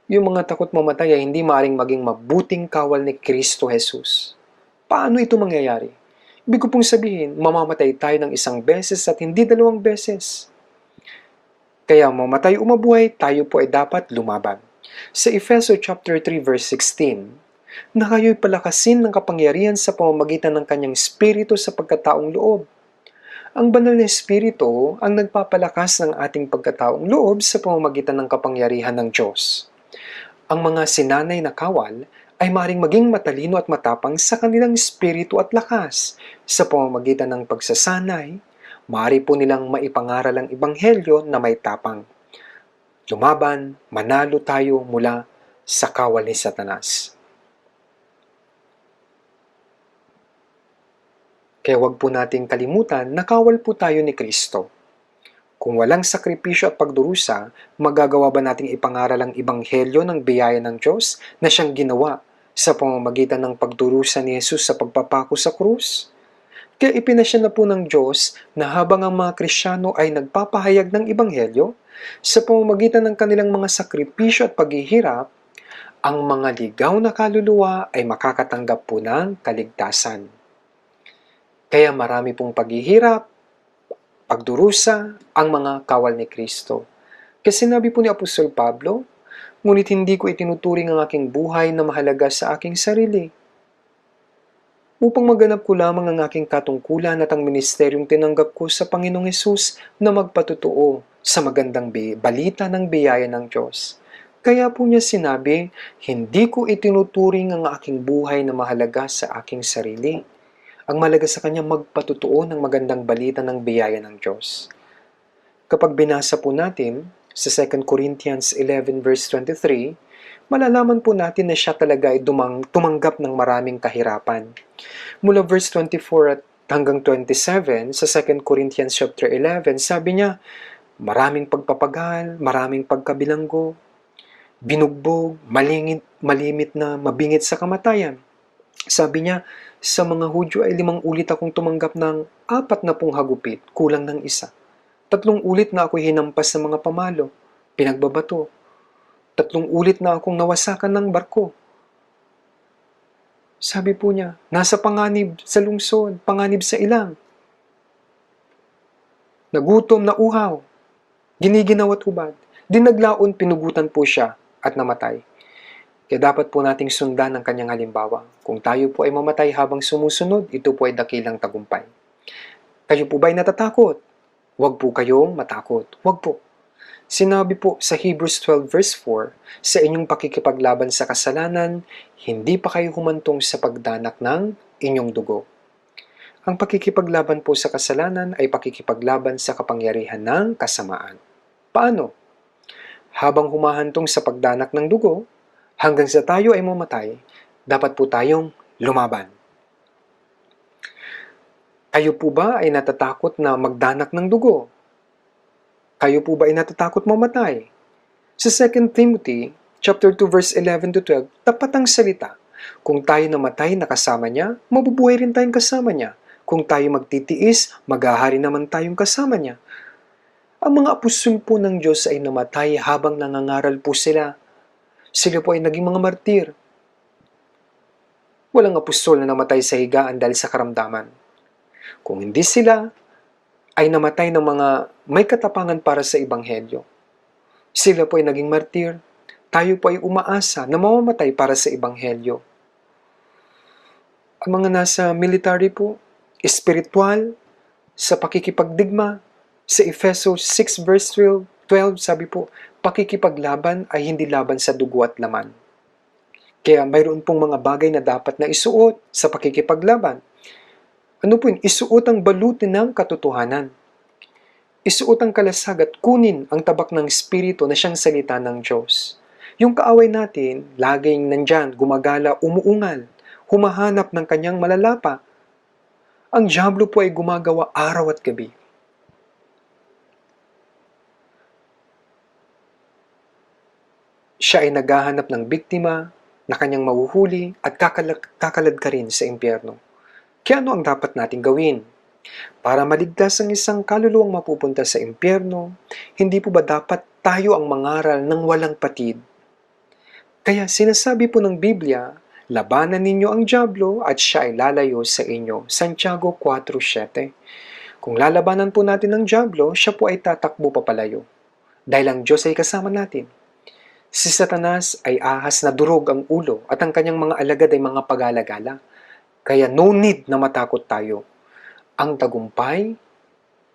Yung mga takot mamatay ay hindi maaaring maging mabuting kawal ni Kristo Jesus. Paano ito mangyayari? Ibig ko pong sabihin, mamamatay tayo ng isang beses at hindi dalawang beses. Kaya mamatay o mabuhay, tayo po ay dapat lumaban. Sa Efeso chapter 3 verse 16, na kayo'y palakasin ng kapangyarihan sa pamamagitan ng kanyang Espiritu sa pagkataong loob. Ang banal na Espiritu ang nagpapalakas ng ating pagkataong loob sa pamamagitan ng kapangyarihan ng Diyos. Ang mga sinanay na kawal ay maaaring maging matalino at matapang sa kanilang espiritu at lakas sa pamamagitan ng pagsasanay, Maaari po nilang maipangaral ang ebanghelyo na may tapang. Lumaban, manalo tayo mula sa kawal ni Satanas. Kaya huwag po nating kalimutan na kawal po tayo ni Kristo. Kung walang sakripisyo at pagdurusa, magagawa ba nating ipangaral ang ebanghelyo ng biyaya ng Diyos na siyang ginawa sa pamamagitan ng pagdurusa ni Jesus sa pagpapako sa krus? Kaya ipinasya na po ng Diyos na habang ang mga Kristyano ay nagpapahayag ng ebanghelyo, sa pamamagitan ng kanilang mga sakripisyo at paghihirap, ang mga ligaw na kaluluwa ay makakatanggap po ng kaligtasan. Kaya marami pong paghihirap, pagdurusa ang mga kawal ni Kristo. Kasi sinabi po ni Apostol Pablo, ngunit hindi ko itinuturing ang aking buhay na mahalaga sa aking sarili, upang maganap ko lamang ang aking katungkulan at ang ministeryong tinanggap ko sa Panginoong Hesus na magpatotoo sa magandang balita ng biyaya ng Diyos. Kaya po niya sinabi, hindi ko itinuturing ang aking buhay na mahalaga sa aking sarili. Ang mahalaga sa kanya magpatotoo ng magandang balita ng biyaya ng Diyos. Kapag binasa po natin sa 2 Corinthians 11 verse 23, malalaman po natin na siya talaga ay tumanggap ng maraming kahirapan. Mula verse 24 hanggang 27 sa 2 Corinthians chapter 11, sabi niya, maraming pagpapagal, maraming pagkabilanggo, binugbog, malimit na mabingit sa kamatayan. Sabi niya, sa mga Hudyo ay 5 ulit akong tumanggap ng 40 hagupit, kulang ng isa. 3 ulit na ako'y hinampas ng mga pamalo, pinagbabato. 3 ulit na akong nawasakan ng barko. Sabi po niya, nasa panganib sa lungsod, panganib sa ilang. Nagutom, nauhaw, giniginaw at hubad. Dinaglaon, pinugutan po siya at namatay. Kaya dapat po nating sundan ang kanyang halimbawa. Kung tayo po ay mamatay habang sumusunod, ito po ay dakilang tagumpay. Kayo po ba ay natatakot? Huwag po kayong matakot. Huwag po. Sinabi po sa Hebrews 12 verse 4, sa inyong pakikipaglaban sa kasalanan, hindi pa kayo humantong sa pagdanak ng inyong dugo. Ang pakikipaglaban po sa kasalanan ay pakikipaglaban sa kapangyarihan ng kasamaan. Paano? Habang humahantong sa pagdanak ng dugo, hanggang sa tayo ay mamatay, dapat po tayong lumaban. Kayo po ba ay natatakot na magdanak ng dugo? Kayo po ba ay natatakot mamatay? Sa 2 Timothy chapter 2 verse 11 to 12, tapat ang salita. Kung tayo namatay na kasama niya, mabubuhay rin tayong kasama niya. Kung tayo magtitiis, maghahari naman tayong kasama niya. Ang mga apostol po ng Diyos ay namatay habang nangangaral po sila. Sila po ay naging mga martir. Walang apostol na namatay sa higaan dahil sa karamdaman. Kung hindi sila, ay namatay ng mga may katapangan para sa ebanghelyo. Sila po ay naging martir. Tayo po ay umaasa na mamamatay para sa ebanghelyo. Ang mga nasa military po, espiritual, sa pakikipagdigma, sa Efesos 6 verse 12, sabi po, pakikipaglaban ay hindi laban sa dugo at laman. Kaya mayroon pong mga bagay na dapat na isuot sa pakikipaglaban. Ano po yun? Isuot ang balutin ng katotohanan. Isuot ang kalasag at kunin ang tabak ng Espiritu na siyang salita ng Diyos. Yung kaaway natin, laging nandyan, gumagala, umuungal, humahanap ng kanyang malalapa. Ang dyablo po ay gumagawa araw at gabi. Siya ay naghahanap ng biktima na kanyang mahuhuli at kakalad ka rin sa impyerno. Kaya ano ang dapat nating gawin? Para maligtas ang isang kaluluwang mapupunta sa impyerno, hindi po ba dapat tayo ang mangaral ng walang patid? Kaya sinasabi po ng Biblia, labanan ninyo ang dyablo at siya ay lalayo sa inyo. Santiago 4:7. Kung lalabanan po natin ang dyablo, siya po ay tatakbo papalayo. Dahil ang Diyos ay kasama natin. Si Satanas ay ahas na durog ang ulo at ang kanyang mga alagad ay mga pag-alagala. Kaya no need na matakot tayo. Ang tagumpay,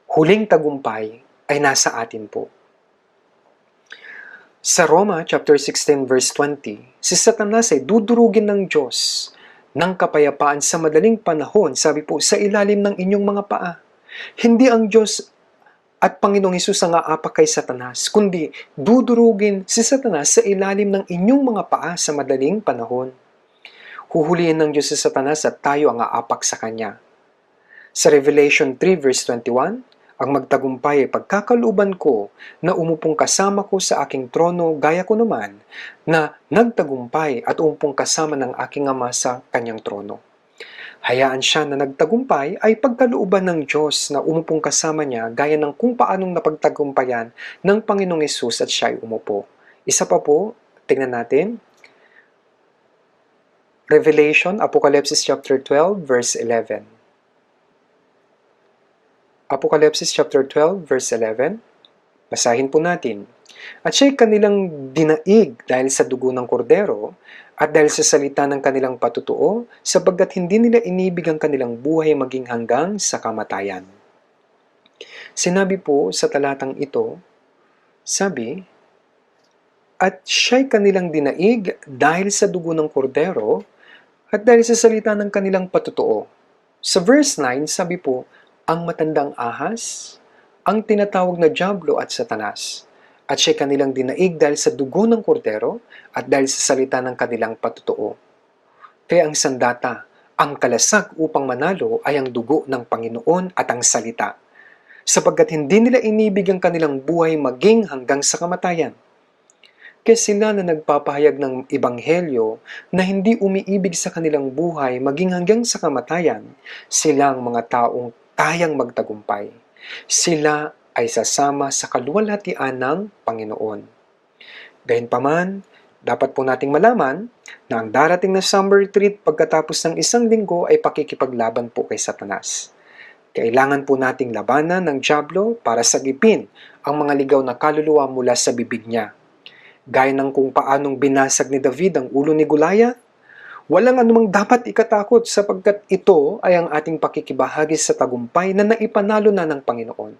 huling tagumpay, ay nasa atin po. Sa Roma chapter 16 verse 20, si Satanas ay dudurugin ng Diyos ng kapayapaan sa madaling panahon, sabi po, sa ilalim ng inyong mga paa. Hindi ang Diyos at Panginoong Hesus ang aapak kay Satanas, kundi dudurugin si Satanas sa ilalim ng inyong mga paa sa madaling panahon. Huhulihin ng Diyos si Satanas at tayo ang aapak sa Kanya. Sa Revelation 3 verse 21, ang magtagumpay ay pagkakalooban ko na umupong kasama ko sa aking trono gaya ko naman na nagtagumpay at umupong kasama ng aking Ama sa kanyang trono. Hayaan siya na nagtagumpay ay pagkalooban ng Diyos na umupong kasama niya gaya ng kung paanong napagtagumpayan ng Panginoong Hesus at siya ay umupo. Isa pa po, tingnan natin. Revelation, Apocalypse chapter 12 verse 11. Apocalypse chapter 12 verse 11. Basahin po natin. At siya'y kanilang dinaig dahil sa dugo ng kordero at dahil sa salita ng kanilang patutuo, sapagkat hindi nila inibig ang kanilang buhay maging hanggang sa kamatayan. Sinabi po sa talatang ito, sabi, at siya'y kanilang dinaig dahil sa dugo ng kordero at dahil sa salita ng kanilang patutuo. Sa verse 9, sabi po, ang matandang ahas, ang tinatawag na Diablo at Satanas, at siya'y kanilang dinaig dahil sa dugo ng kordero at dahil sa salita ng kanilang patutuo. Kaya ang sandata, ang kalasag upang manalo ay ang dugo ng Panginoon at ang salita, sapagkat hindi nila inibig ang kanilang buhay maging hanggang sa kamatayan. Kaya sila na nagpapahayag ng ebanghelyo na hindi umiibig sa kanilang buhay maging hanggang sa kamatayan, sila ang mga taong kayang magtagumpay. Sila ay sasama sa kaluwalhatian ng Panginoon. Gayunpaman, dapat po nating malaman na ang darating na summer retreat pagkatapos ng isang linggo ay pakikipaglaban po kay Satanas. Kailangan po nating labanan ng Diablo para sagipin ang mga ligaw na kaluluwa mula sa bibig niya. Gaya ng kung paanong binasag ni David ang ulo ni Goliath, walang anumang dapat ikatakot sapagkat ito ay ang ating pakikibahagi sa tagumpay na naipanalo na ng Panginoon.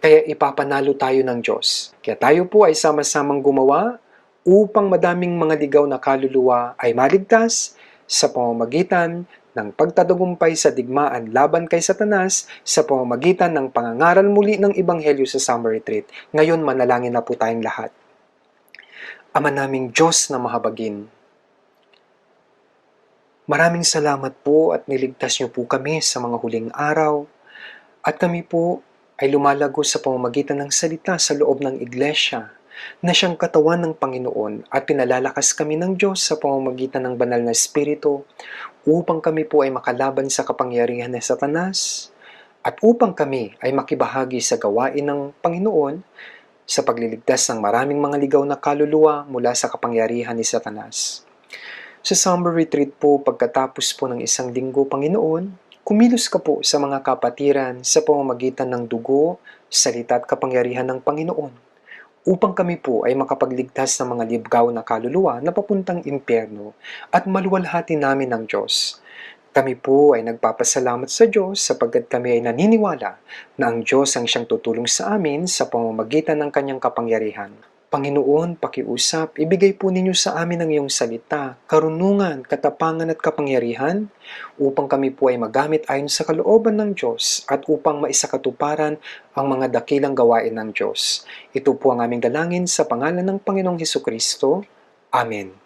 Kaya ipapanalo tayo ng Diyos. Kaya tayo po ay sama-samang gumawa upang madaming mga ligaw na kaluluwa ay maligtas sa pamamagitan ng pagtatagumpay sa digmaan laban kay Satanas sa pamamagitan ng pangangaral muli ng Ebanghelyo sa summer retreat. Ngayon manalangin na po tayong lahat. Ama naming Diyos na mahabagin, maraming salamat po at niligtas niyo po kami sa mga huling araw at kami po ay lumalago sa pamamagitan ng salita sa loob ng iglesia na siyang katawan ng Panginoon at pinalalakas kami ng Diyos sa pamamagitan ng banal na Espiritu upang kami po ay makalaban sa kapangyarihan ng Satanas at upang kami ay makibahagi sa gawain ng Panginoon sa pagliligtas ng maraming mga ligaw na kaluluwa mula sa kapangyarihan ni Satanas. Sa summer retreat po, pagkatapos po ng isang linggo, Panginoon, kumilos ka po sa mga kapatiran sa pamamagitan ng dugo, salita at kapangyarihan ng Panginoon, upang kami po ay makapagligtas ng mga ligaw na kaluluwa na papuntang impyerno at maluwalhati namin ng Diyos. Kami po ay nagpapasalamat sa Diyos sapagkat kami ay naniniwala na ang Diyos ang siyang tutulong sa amin sa pamamagitan ng kanyang kapangyarihan. Panginoon, pakiusap, ibigay po ninyo sa amin ang iyong salita, karunungan, katapangan at kapangyarihan upang kami po ay magamit ayon sa kalooban ng Diyos at upang maisakatuparan ang mga dakilang gawain ng Diyos. Ito po ang aming dalangin sa pangalan ng Panginoong Hesukristo. Amen.